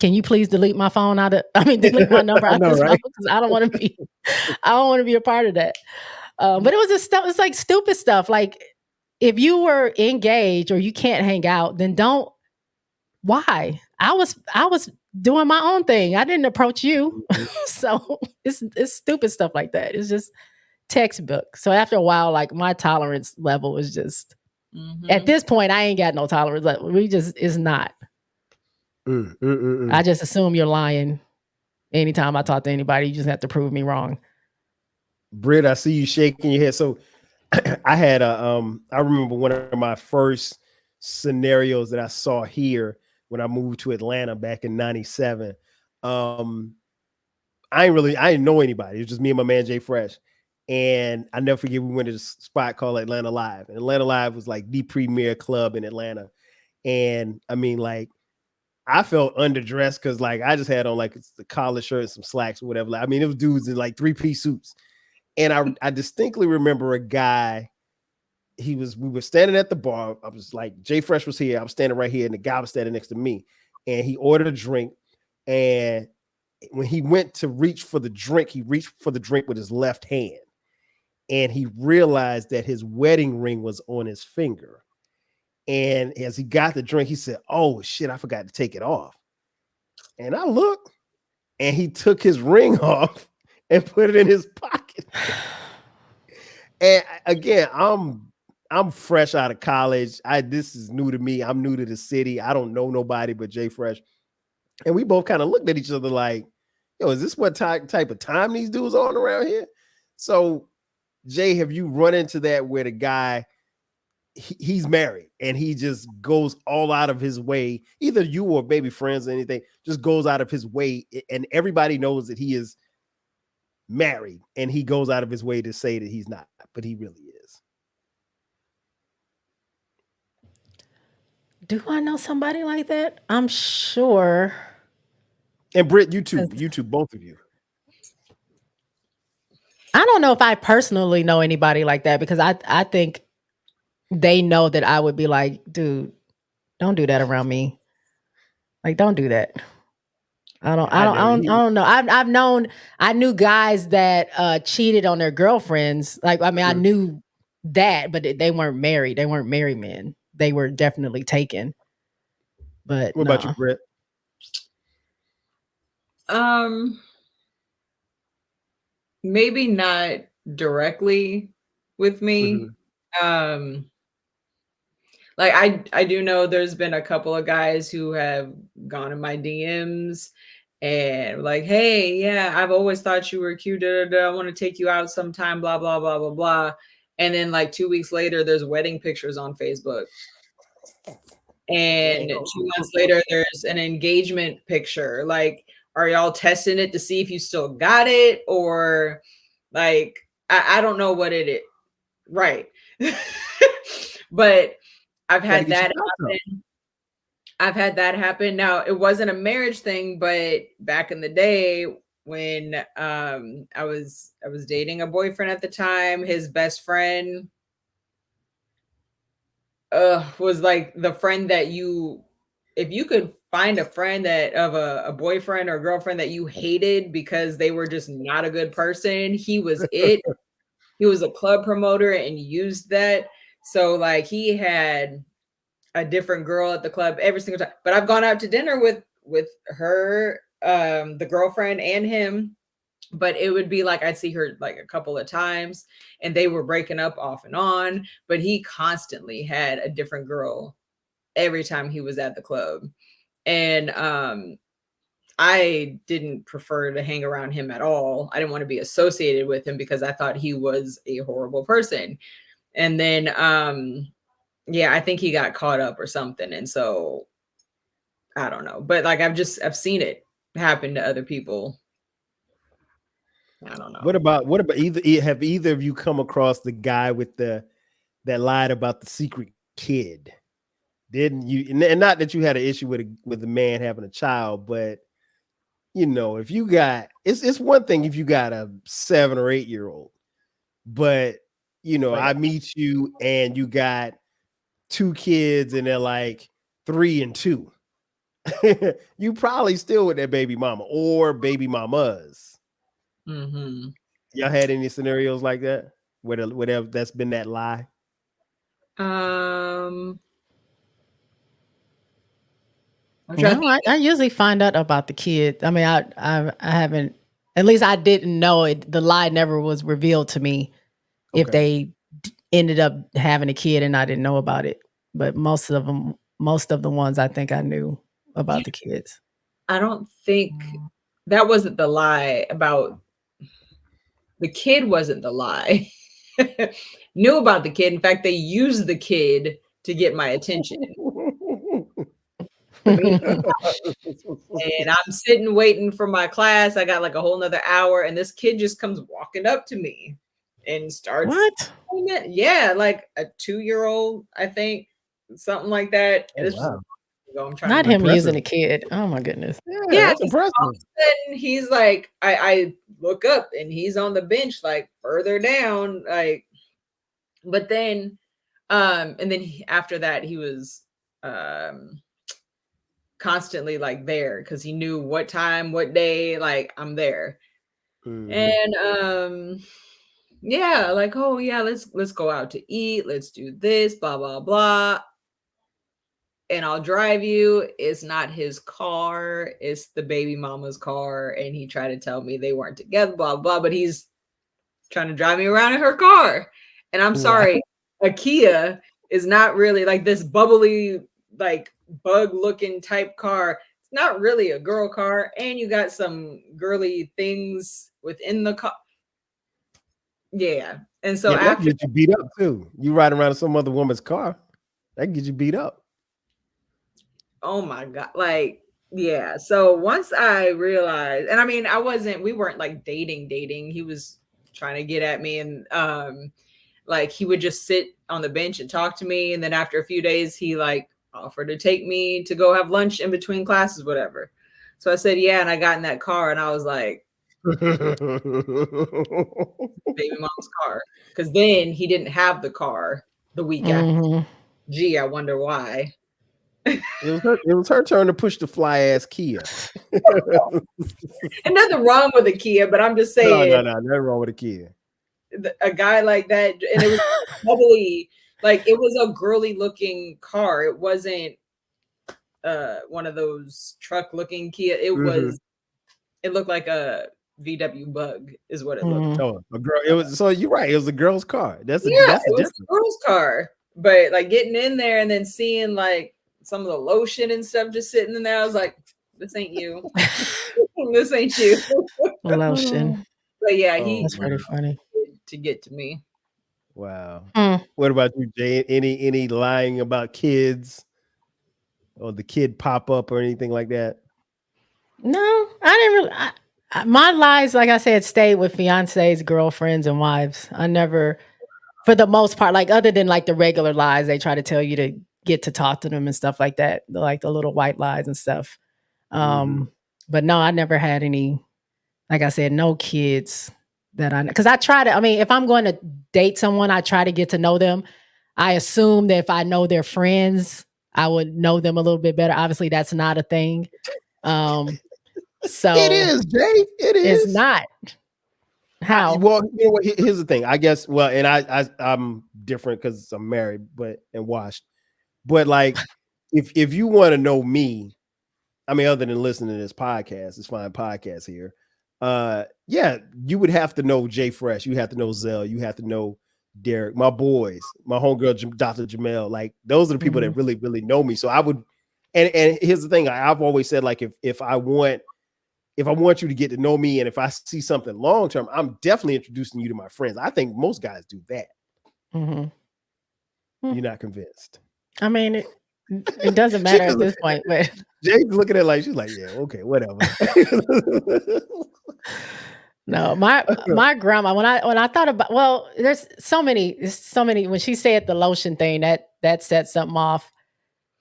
can you please delete my phone delete my number out of this phone? Because I don't want to be a part of that. But it was it's like stupid stuff. Like, if you were engaged or you can't hang out, then don't. Why? I was doing my own thing. I didn't approach you. So it's stupid stuff like that. It's just textbook. So after a while, like, my tolerance level is just At this point, I ain't got no tolerance. Like, it's not. I just assume you're lying. Anytime I talk to anybody, you just have to prove me wrong. Britt, I see you shaking your head. So I had I remember one of my first scenarios that I saw here when I moved to Atlanta back in '97. I didn't know anybody. It was just me and my man Jay Fresh. And I never forget, we went to this spot called Atlanta Live. And Atlanta Live was like the premier club in Atlanta. And I mean, like, I felt underdressed because like I just had on like the collar shirt and some slacks or whatever. I mean, it was dudes in like 3-piece suits. And I distinctly remember a guy, we were standing at the bar. I was like, Jay Fresh was here. I was standing right here, and the guy was standing next to me. And he ordered a drink. And when he went to reach for the drink, he reached for the drink with his left hand. And he realized that his wedding ring was on his finger. And as he got the drink, he said, "Oh shit, I forgot to take it off." And I looked, and he took his ring off and put it in his pocket. And again, I'm fresh out of college. This is new to me. I'm new to the city. I don't know nobody but Jay Fresh. And we both kind of looked at each other like, yo, is this what type of time these dudes on around here? So, Jay, have you run into that where the guy, he's married and he just goes all out of his way, either you or maybe friends or anything, just goes out of his way, and everybody knows that he is married and he goes out of his way to say that he's not, but he really is? Do I know somebody like that? I'm sure. And Britt, you too, both of you. I don't know if I personally know anybody like that, because I think they know that I would be like, dude, don't do that around me. Like, don't do that. I don't know. I knew guys that cheated on their girlfriends. Like, I mean, I knew that, but they weren't married. They weren't married men. They were definitely taken. But what about you, Britt? Maybe not directly with me. Like I do know there's been a couple of guys who have gone in my DMs and like, hey, yeah, I've always thought you were cute. I want to take you out sometime, blah, blah, blah, blah, blah. And then like 2 weeks later, there's wedding pictures on Facebook. And 2 months later, there's an engagement picture. Like, are y'all testing it to see if you still got it? Or like, I don't know what it is. Right. But I've had that happen. I've had that happen. Now, it wasn't a marriage thing, but back in the day when I was dating a boyfriend at the time, his best friend was like the friend that if you could find a friend that of a boyfriend or girlfriend that you hated because they were just not a good person, he was it. He was a club promoter and used that. So like he had a different girl at the club every single time. But I've gone out to dinner with her, the girlfriend and him. But it would be like I'd see her like a couple of times and they were breaking up off and on. But he constantly had a different girl every time he was at the club. And I didn't prefer to hang around him at all. I didn't want to be associated with him because I thought he was a horrible person. And then yeah, I think he got caught up or something. And so I don't know. But like I've seen it happen to other people. I don't know. What about have either of you come across the guy with that lied about the secret kid? Didn't you? And not that you had an issue with a man having a child, but you know, if you got it's one thing if you got a 7 or 8 year old, but you know, I meet you and you got 2 kids and they're like 3 and 2. You probably still with that baby mama or baby mamas. Y'all had any scenarios like that? Whatever that's been that lie? No, I usually find out about the kid. I mean, I haven't, at least I didn't know it. The lie never was revealed to me. Okay. If they ended up having a kid and I didn't know about it. But most of the ones I think I knew about the kids. I don't think that wasn't the lie about the kid wasn't the lie. Knew about the kid. In fact, they used the kid to get my attention. And I'm sitting waiting for my class. I got like a whole nother hour, and this kid just comes walking up to me and starts. What? Yeah, like a 2-year-old, I think, something like that. Oh, wow. I'm trying Not to him using a kid. Oh my goodness. Yeah, that's impressive. All of a sudden, he's like, I look up and he's on the bench, like further down, like. But then, and then after that, he was constantly like there because he knew what time, what day, like I'm there. And yeah, like, oh yeah, let's go out to eat, let's do this, blah blah blah. And I'll drive you. It's not his car, it's the baby mama's car. And he tried to tell me they weren't together, blah blah, but he's trying to drive me around in her car. And I'm sorry, a Kia is not really like this bubbly, like bug looking type car. It's not really a girl car. And you got some girly things within the car. Yeah. And so that gets you beat up too. You ride around in some other woman's car, that gets you beat up. Oh my God. Like, yeah. So once I realized, and I mean, we weren't like dating. He was trying to get at me, and like he would just sit on the bench and talk to me. And then after a few days, he like offered to take me to go have lunch in between classes, whatever. So I said, yeah. And I got in that car and I was like, baby mom's car. Because then he didn't have the car the week after. Gee, I wonder why. It was her turn to push the fly ass Kia. And nothing wrong with a Kia, but I'm just saying. No, nothing wrong with a Kia. A guy like that, and it was probably like it was a girly looking car. It wasn't one of those truck looking Kia. It was. It looked like a VW Bug, is what it looked like. Oh, a girl. It was. So you're right. It was a girl's car. That's it was a girl's car. But like getting in there and then seeing like some of the lotion and stuff just sitting in there, I was like, this ain't you. This ain't you. Lotion. But yeah, that's pretty funny to get to me. Wow. What about you, Jay? Any lying about kids or the kid pop up or anything like that? No, I didn't really. My lies, like I said, stayed with fiancés, girlfriends, and wives. I never, for the most part, like other than like the regular lies, they try to tell you to get to talk to them and stuff like that, like the little white lies and stuff. But no, I never had any. Like I said, no kids that because I try to. I mean, if I'm going to date someone, I try to get to know them. I assume that if I know their friends, I would know them a little bit better. Obviously, that's not a thing. So it is, Jay. It is. It's not. How? Well, you know what? Here's the thing. I guess. Well, and I'm different because I'm married, and washed. But like, if you want to know me, I mean, other than listening to this podcast, it's fine podcast here. Yeah, you would have to know Jay Fresh. You have to know Zell. You have to know Derek, my boys, my homegirl, Dr. Jamel. Like, those are the people that really, really know me. So I would. And here's the thing. I've always said, like, if I want you to get to know me, and if I see something long term, I'm definitely introducing you to my friends. I think most guys do that. You're not convinced? I mean, it doesn't matter at this point. But Jay's looking at it like she's like, yeah, okay, whatever. No, my grandma. When I thought about, well, there's so many. When she said the lotion thing, that set something off,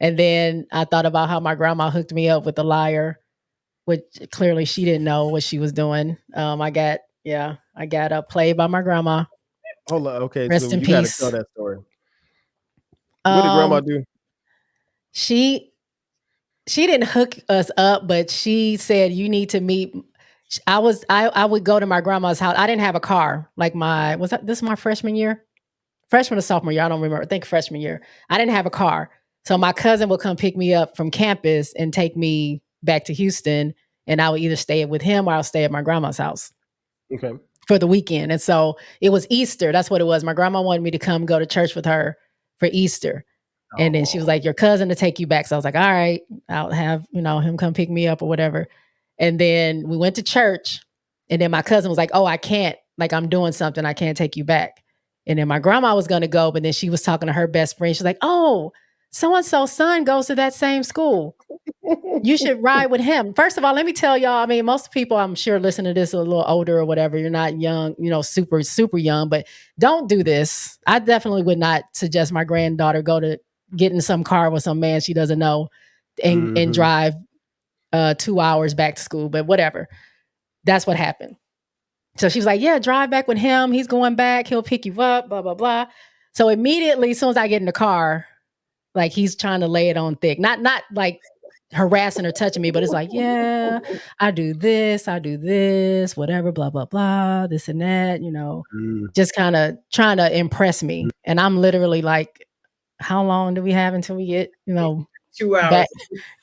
and then I thought about how my grandma hooked me up with a liar, which clearly she didn't know what she was doing. I got played by my grandma. Hold on, okay. Rest in peace. Gotta tell that story. What did grandma do? She didn't hook us up, but she said you need to meet. I would go to my grandma's house. I didn't have a car. Like this my freshman year? Freshman or sophomore year? I don't remember. I think freshman year. I didn't have a car. So my cousin would come pick me up from campus and take me back to Houston, and I would either stay with him or I'll stay at my grandma's house. Okay. for the weekend. And so it was Easter. That's what it was. My grandma wanted me to come go to church with her for Easter. And then she was like, your cousin to take you back. So I was like, all right, I'll have, him come pick me up or whatever. And then we went to church. And then my cousin was like, oh, I can't, like, I'm doing something. I can't take you back. And then my grandma was going to go, but then she was talking to her best friend. She's like, oh, so-and-so's son goes to that same school. You should ride with him. First of all, let me tell y'all, I mean, most people I'm sure listen to this a little older or whatever. You're not young, super, super young, but don't do this. I definitely would not suggest my granddaughter go to get in some car with some man she doesn't know and drive 2 hours back to school, but whatever. That's what happened. So she was like, yeah, drive back with him. He's going back. He'll pick you up, blah, blah, blah. So immediately, as soon as I get in the car, like he's trying to lay it on thick, not like harassing or touching me, but it's like, yeah, I do this, whatever, blah, blah, blah, this and that, just kind of trying to impress me. And I'm literally like, how long do we have until we get, 2 hours? Back?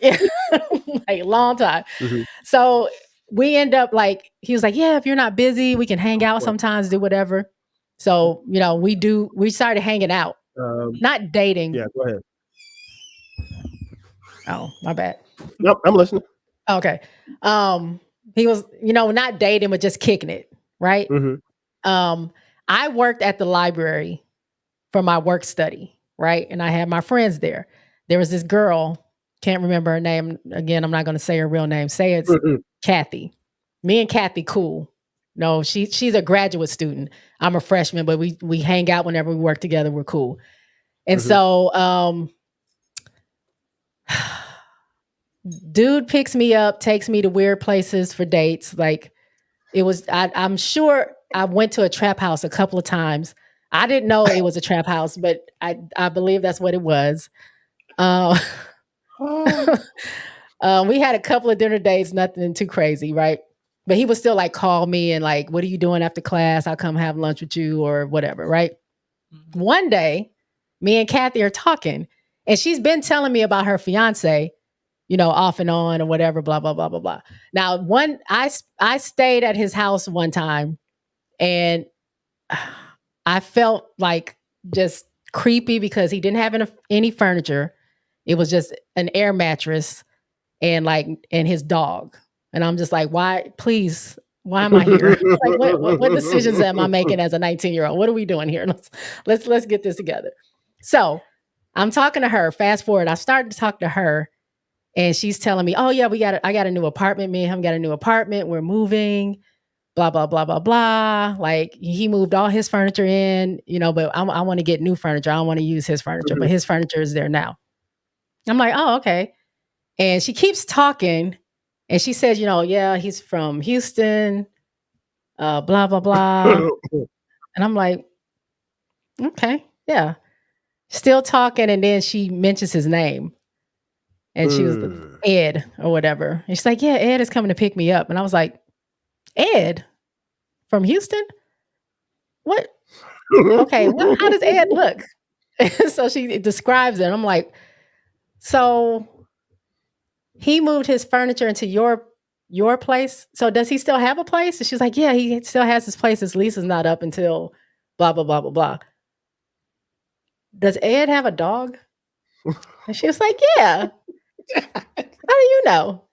Like a long time. So we end up like, he was like, yeah, if you're not busy, we can hang out sometimes, do whatever. So, we started hanging out, not dating. Yeah, go ahead. Oh, my bad. Nope, I'm listening. Okay. He was, not dating, but just kicking it. Right. I worked at the library for my work study. Right. And I had my friends there. There was this girl, can't remember her name. Again, I'm not going to say her real name. Say it's Kathy. Me and Kathy, cool. No, she's a graduate student. I'm a freshman, but we hang out whenever we work together. We're cool. And so, dude picks me up, takes me to weird places for dates. Like it was, I'm sure I went to a trap house a couple of times. I didn't know it was a trap house, but I believe that's what it was. We had a couple of dinner dates, nothing too crazy, right? But he would still like call me and like, what are you doing after class? I'll come have lunch with you or whatever, right? One day, me and Kathy are talking and she's been telling me about her fiance, off and on or whatever, blah, blah, blah, blah, blah. Now, I stayed at his house one time and I felt like just creepy because he didn't have any furniture. It was just an air mattress and his dog. And I'm just like, why am I here? Like, what decisions am I making as a 19-year-old? What are we doing here? Let's get this together. So I'm talking to her. Fast forward, I started to talk to her and she's telling me, oh yeah, I got a new apartment. Me and him got a new apartment. We're moving, blah, blah, blah, blah, blah. Like he moved all his furniture in, but I want to get new furniture. I don't want to use his furniture, but his furniture is there now. I'm like, oh, okay. And she keeps talking and she says, yeah, he's from Houston, blah, blah, blah. And I'm like, okay, yeah. Still talking. And then she mentions his name and she was Ed or whatever. And she's like, yeah, Ed is coming to pick me up. And I was like, Ed from Houston? What? Okay, how does Ed look? So she describes it. And I'm like, so he moved his furniture into your place. So does he still have a place? And she's like, yeah, he still has his place. His lease is not up until blah, blah, blah, blah, blah. Does Ed have a dog? And she was like, yeah. How do you know?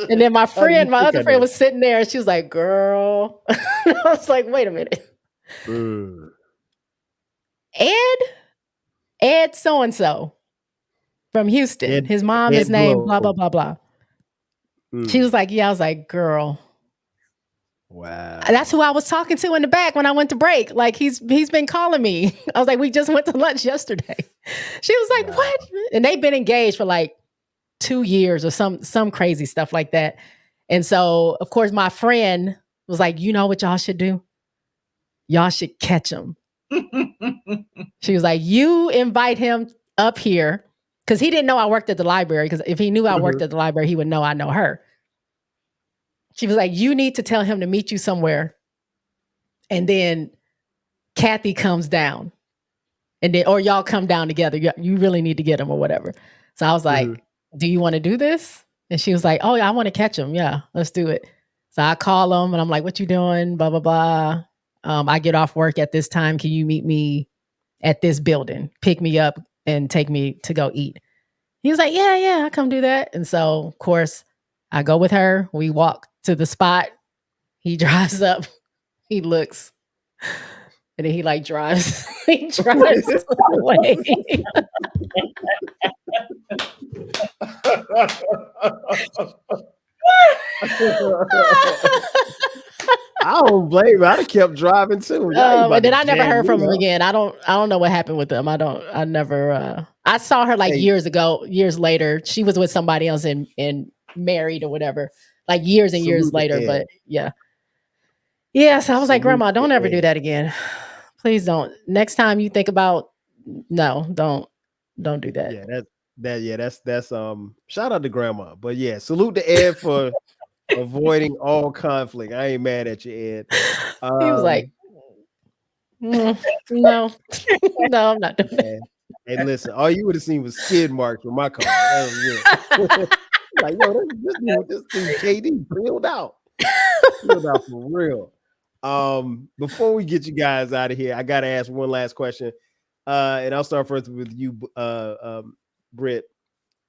And then my other friend was sitting there and she was like, girl. I was like, wait a minute. Ed so-and-so from Houston. His mom is named blah, blah, blah, blah. She was like, yeah. I was like, girl. Wow. That's who I was talking to in the back when I went to break. Like he's been calling me. I was like, we just went to lunch yesterday. She was like, what? And they've been engaged for like 2 years or some crazy stuff like that. And so, of course, my friend was like, you know what y'all should do? Y'all should catch him. She was like, you invite him up here. Because he didn't know I worked at the library. Because if he knew I worked at the library, he would know I know her. She was like, you need to tell him to meet you somewhere. And then Kathy comes down. And then, or y'all come down together. You really need to get him or whatever. So I was like, do you want to do this? And she was like, oh, yeah, I want to catch him. Yeah, let's do it. So I call him and I'm like, what you doing? Blah, blah, blah. I get off work at this time. Can you meet me at this building? Pick me up and take me to go eat. He was like, yeah, I come do that. And so, of course, I go with her. We walk to the spot. He drives up. He looks. And then he like drives. He drives away. I don't blame him. I'd have kept driving too. And then I never heard from him again. I don't know what happened with them. I saw her like years later. She was with somebody else and married or whatever, like years and years later. But yeah. Yeah. So I was like, Grandma, don't ever do that again. Please don't. Next time you think about, no, don't do that. Yeah, that's shout out to Grandma. But yeah, salute to Ed for avoiding all conflict. I ain't mad at you, Ed. He was like, no, no, I'm not doing that. Hey, listen, all you would have seen was skid marks on my car. That was it. Like, yo, this dude KD peeled out for real. Before we get you guys out of here, I gotta ask one last question. And I'll start first with you, Britt.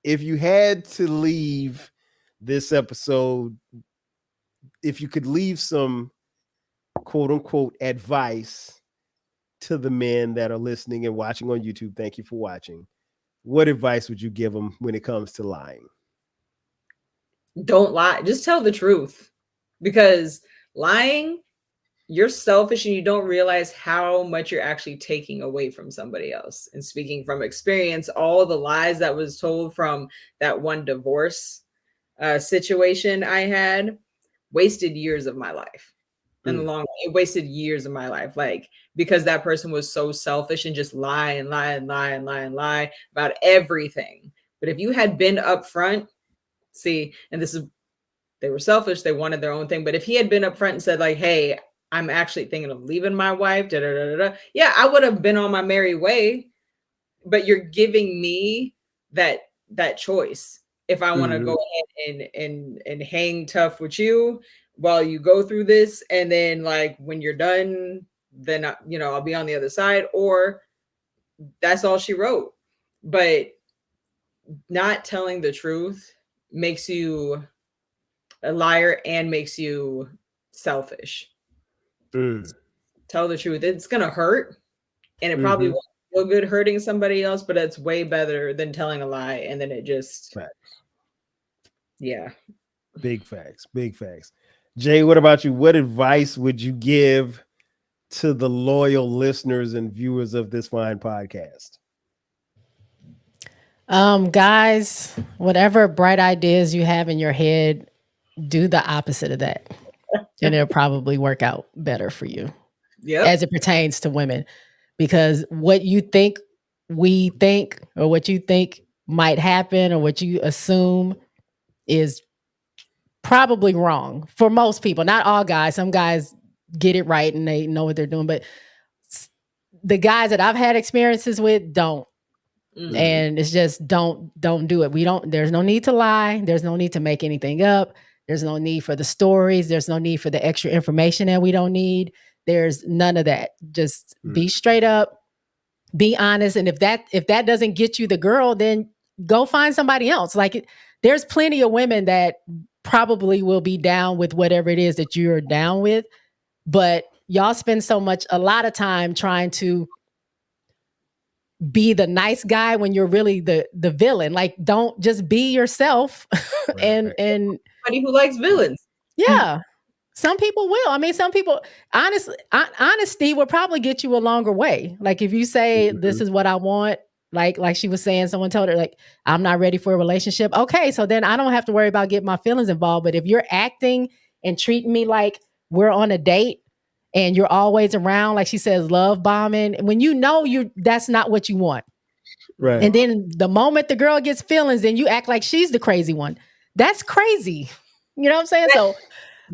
If you had to leave this episode, if you could leave some quote unquote advice to the men that are listening and watching on YouTube, thank you for watching. What advice would you give them when it comes to lying? Don't lie. Just tell the truth, because lying, you're selfish and you don't realize how much you're actually taking away from somebody else. And speaking from experience, all the lies that was told from that one divorce situation I had wasted years of my life. In the long run, it wasted years of my life, like, because that person was so selfish and just lie about everything. But if you had been upfront, see, and they were selfish, they wanted their own thing. But if he had been upfront and said like, hey, I'm actually thinking of leaving my wife, yeah, I would have been on my merry way. But you're giving me that choice. If I want to go ahead and hang tough with you while you go through this, and then like when you're done, then I'll be on the other side, or that's all she wrote. But not telling the truth makes you a liar and makes you selfish. Tell the truth. It's gonna hurt, and it probably won't feel good hurting somebody else, but it's way better than telling a lie and then it just yeah. Big facts. Jay, what about you? What advice would you give to the loyal listeners and viewers of this fine podcast? Guys, whatever bright ideas you have in your head, do the opposite of that. And it'll probably work out better for you. Yep. As it pertains to women. Because what you think we think, or what you think might happen, or what you assume is probably wrong for most people. Not all guys. Some guys get it right and they know what they're doing. But the guys that I've had experiences with don't. And it's just don't do it. There's no need to lie. There's no need to make anything up. There's no need for the stories. There's no need for the extra information that we don't need. There's none of that. Just be straight up, be honest. And if that doesn't get you the girl, then go find somebody else. Like there's plenty of women that probably will be down with whatever it is that you're down with. But y'all spend a lot of time trying to be the nice guy when you're really the villain. Like, don't just be yourself. and anybody who likes villains. Yeah. Some people will. I mean, some people, honesty will probably get you a longer way. Like if you say, this is what I want, like she was saying, someone told her like, I'm not ready for a relationship. Okay. So then I don't have to worry about getting my feelings involved. But if you're acting and treating me like we're on a date, and you're always around, like she says, love bombing, when that's not what you want. Right. And then the moment the girl gets feelings, then you act like she's the crazy one. That's crazy. You know what I'm saying? So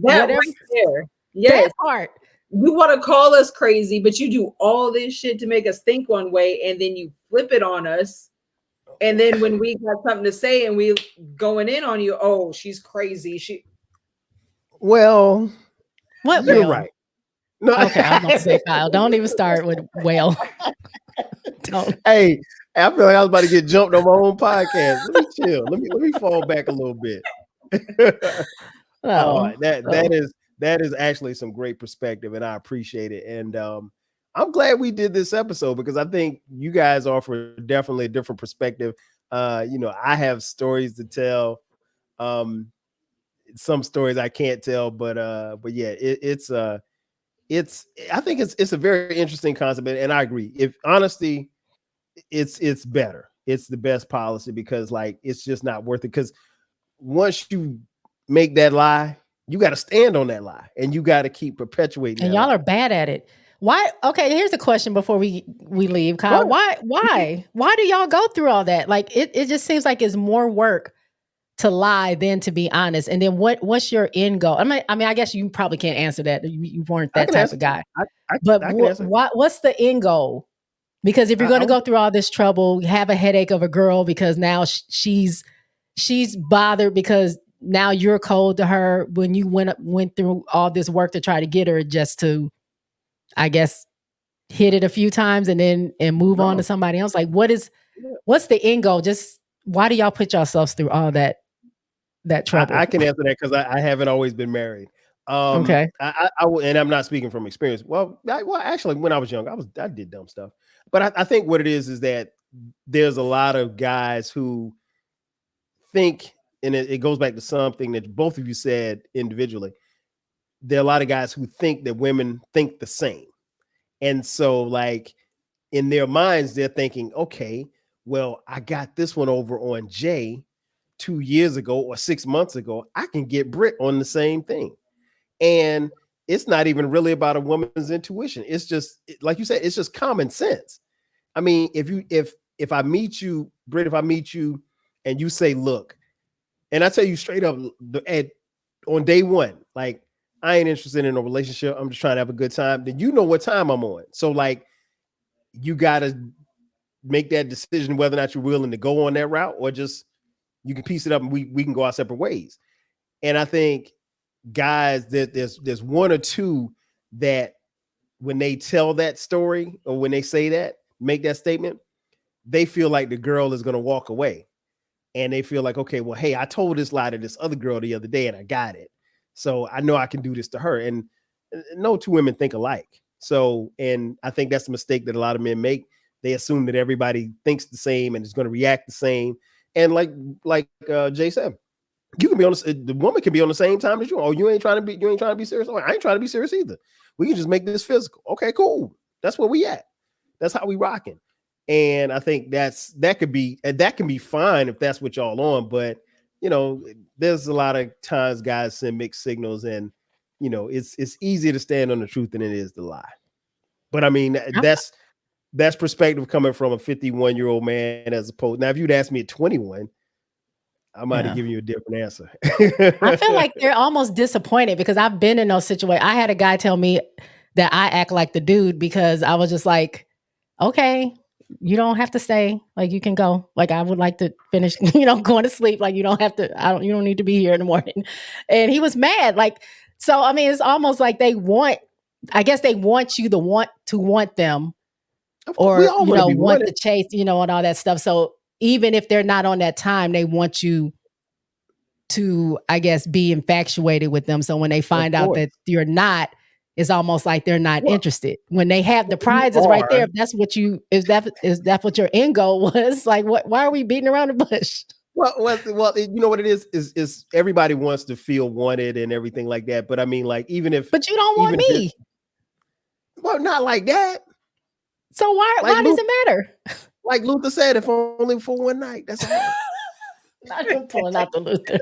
that right there. Yes. That part. You want to call us crazy, but you do all this shit to make us think one way, and then you flip it on us. And then when we got something to say and we going in on you, oh, she's crazy. Well, What you're well? right. No. Okay, I was about to say, Kyle, don't even start with well. Don't. Hey, I feel like I was about to get jumped on my own podcast. Let me chill. Let me fall back a little bit. That is actually some great perspective, and I appreciate it. And I'm glad we did this episode because I think you guys offer definitely a different perspective. I have stories to tell. Some stories I can't tell, but yeah, it's I think it's a very interesting concept, and I agree. If honesty, it's better. It's the best policy because like it's just not worth it. Because once you make that lie, you got to stand on that lie, and you got to keep perpetuating. And that y'all lie. are bad at it. Why? Okay, here's a question before we leave, Kyle. Why do y'all go through all that? Like it just seems like it's more work to lie than to be honest. And then what's your end goal? I mean, I guess you probably can't answer that. You weren't that type of guy. But what's the end goal? Because if you're going to go through all this trouble, have a headache of a girl because now she's bothered because now you're cold to her when you went through all this work to try to get her just to, I guess, hit it a few times and then move on to somebody else. Like what's the end goal? Just why do y'all put yourselves through all that trouble? I can answer that because I haven't always been married. Okay. And I'm not speaking from experience. Well, actually, when I was young, I did dumb stuff. But I think what it is that there's a lot of guys who think, and it goes back to something that both of you said individually. There are a lot of guys who think that women think the same. And so like in their minds, they're thinking, okay, well, I got this one over on Jay 2 years ago or 6 months ago. I can get Britt on the same thing. And it's not even really about a woman's intuition. It's just like you said, it's just common sense. I mean, if I meet you, Britt, if I meet you and you say, look, and I tell you straight up on day one, like, I ain't interested in a relationship. I'm just trying to have a good time. Then you know what time I'm on. So like, you got to make that decision whether or not you're willing to go on that route or just you can piece it up and we can go our separate ways. And I think guys that there's one or two that when they tell that story or when they say that, make that statement, they feel like the girl is going to walk away. And they feel like, okay, well, hey, I told this lie to this other girl the other day and I got it. So I know I can do this to her. And no two women think alike. So, and I think that's a mistake that a lot of men make. They assume that everybody thinks the same and is going to react the same. And like Jay said, you can be on the woman can be on the same time as you. Oh, you ain't trying to be serious. Oh, I ain't trying to be serious either. We can just make this physical. Okay, cool. That's where we at. That's how we rocking. And I think that can be fine if that's what y'all on. But there's a lot of times guys send mixed signals, and it's easier to stand on the truth than it is to lie. But I mean, that's perspective coming from a 51-year-old man as opposed. Now, if you'd asked me at 21, I might have given you a different answer. I feel like they're almost disappointed because I've been in those situations. I had a guy tell me that I act like the dude because I was just like, okay, you don't have to stay. Like, you can go. Like, I would like to finish, going to sleep. Like, you don't have to, you don't need to be here in the morning. And he was mad. Like, so, I mean, it's almost like they want you to want them or, want to chase, and all that stuff. So even if they're not on that time, they want you to, I guess, be infatuated with them. So when they find out that you're not, it's almost like they're not interested. When they have the prizes right there, if that's what that's what your end goal was, like why are we beating around the bush? Well, you know what it is everybody wants to feel wanted and everything like that. But I mean, like, but you don't want me. Well, not like that. So why does it matter? Like Luther said, if only for one night. That's all. Not even pulling out the Luther.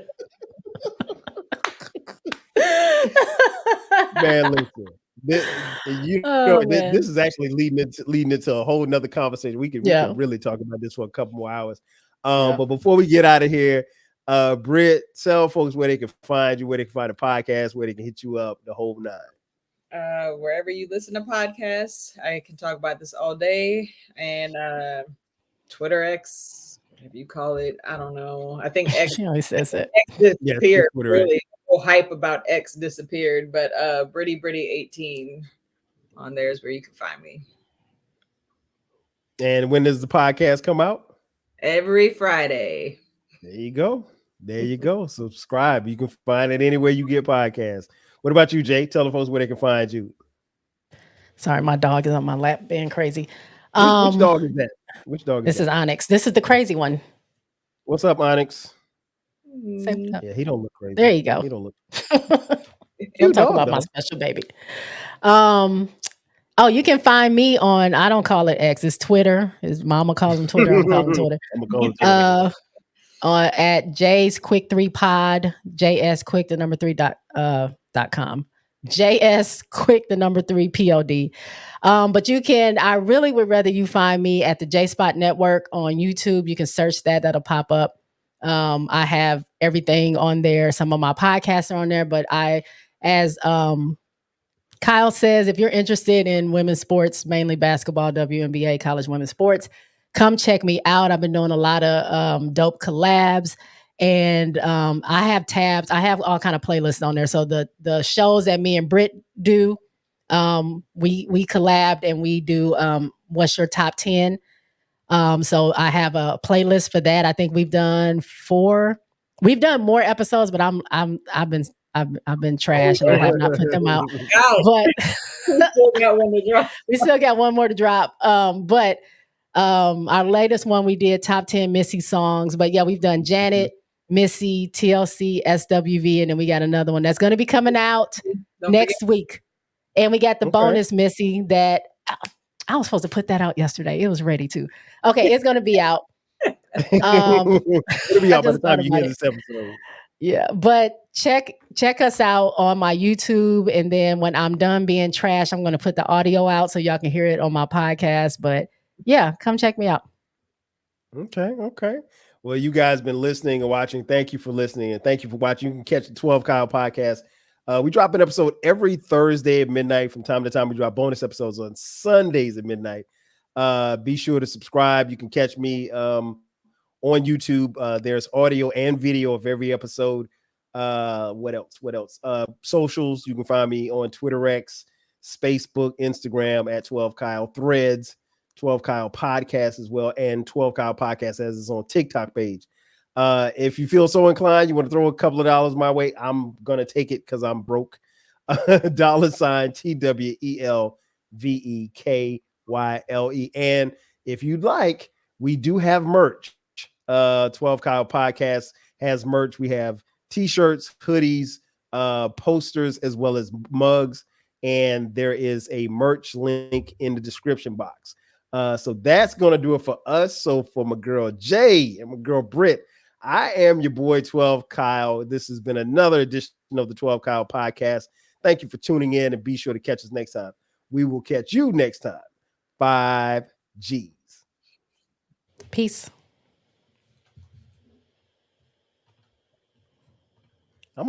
Man, listen. This is actually leading into a whole nother conversation. We can really talk about this for a couple more hours. But before we get out of here, Britt, tell folks where they can find you, where they can find the podcast, where they can hit you up, the whole nine. Wherever you listen to podcasts, I can talk about this all day. And Twitter X, whatever you call it, I don't know. I think X. She always says it. X disappeared. Really, hype about X disappeared, but Britty 18 on there is where you can find me. And when does the podcast come out? Every Friday. There you go. There you go. Subscribe. You can find it anywhere you get podcasts. What about you, Jay? Tell the folks where they can find you. Sorry, my dog is on my lap being crazy. Which dog is that? Which dog is this that? is Onyx. This is the crazy one. What's up, Onyx? Yeah, he don't look crazy. There you go. He don't look. Don't talk about my special baby. Oh, you can find me on, I don't call it X, it's Twitter. His mama calls him Twitter. I'm calling Twitter. At J's Quick 3 Pod, JS Quick the number 3 .com. JS Quick the number 3 POD. But you can, I really would rather you find me at the J Spot Network on YouTube. You can search that, that'll pop up. I have everything on there. Some of my podcasts are on there, but as Kyle says, if you're interested in women's sports, mainly basketball, WNBA, college women's sports, come check me out. I've been doing a lot of dope collabs, and I have tabs. I have all kind of playlists on there. So the shows that me and Britt do, we collabed and we do what's your top 10. So I have a playlist for that. I think we've done more episodes, but I've been trash and I have not put them out. But we still got one more to drop. But our latest one we did top 10 Missy songs. But yeah, we've done Janet, Missy, TLC, SWV, and then we got another one that's going to be coming out next week. And we got the bonus Missy that I was supposed to put that out yesterday. It was ready to. Okay, it's going to be out. It'll be out by the time you hear this episode. Yeah, but check us out on my YouTube, and then when I'm done being trash, I'm going to put the audio out so y'all can hear it on my podcast. But yeah, come check me out. Okay. Well, you guys been listening and watching. Thank you for listening, and thank you for watching. You can catch the 12 Kyle podcast. We drop an episode every Thursday at midnight. From time to time, we drop bonus episodes on Sundays at midnight. Be sure to subscribe. You can catch me on YouTube. There's audio and video of every episode. What else? Socials. You can find me on Twitter X, Facebook, Instagram at 12 Kyle, Threads, 12 Kyle podcast as well, and 12 Kyle podcast as is on TikTok page. If you feel so inclined, you want to throw a couple of dollars my way, I'm gonna take it because I'm broke. $TWELVEKYLE. And if you'd like, we do have merch. 12 Kyle podcast has merch. We have t-shirts, hoodies, posters, as well as mugs, and there is a merch link in the description box. So that's gonna do it for us. So for my girl Jay and my girl Britt, I am your boy 12 Kyle. This has been another edition of the 12 Kyle podcast. Thank you for tuning in, and be sure to catch us next time. We will catch you next time. 5 G's. Peace.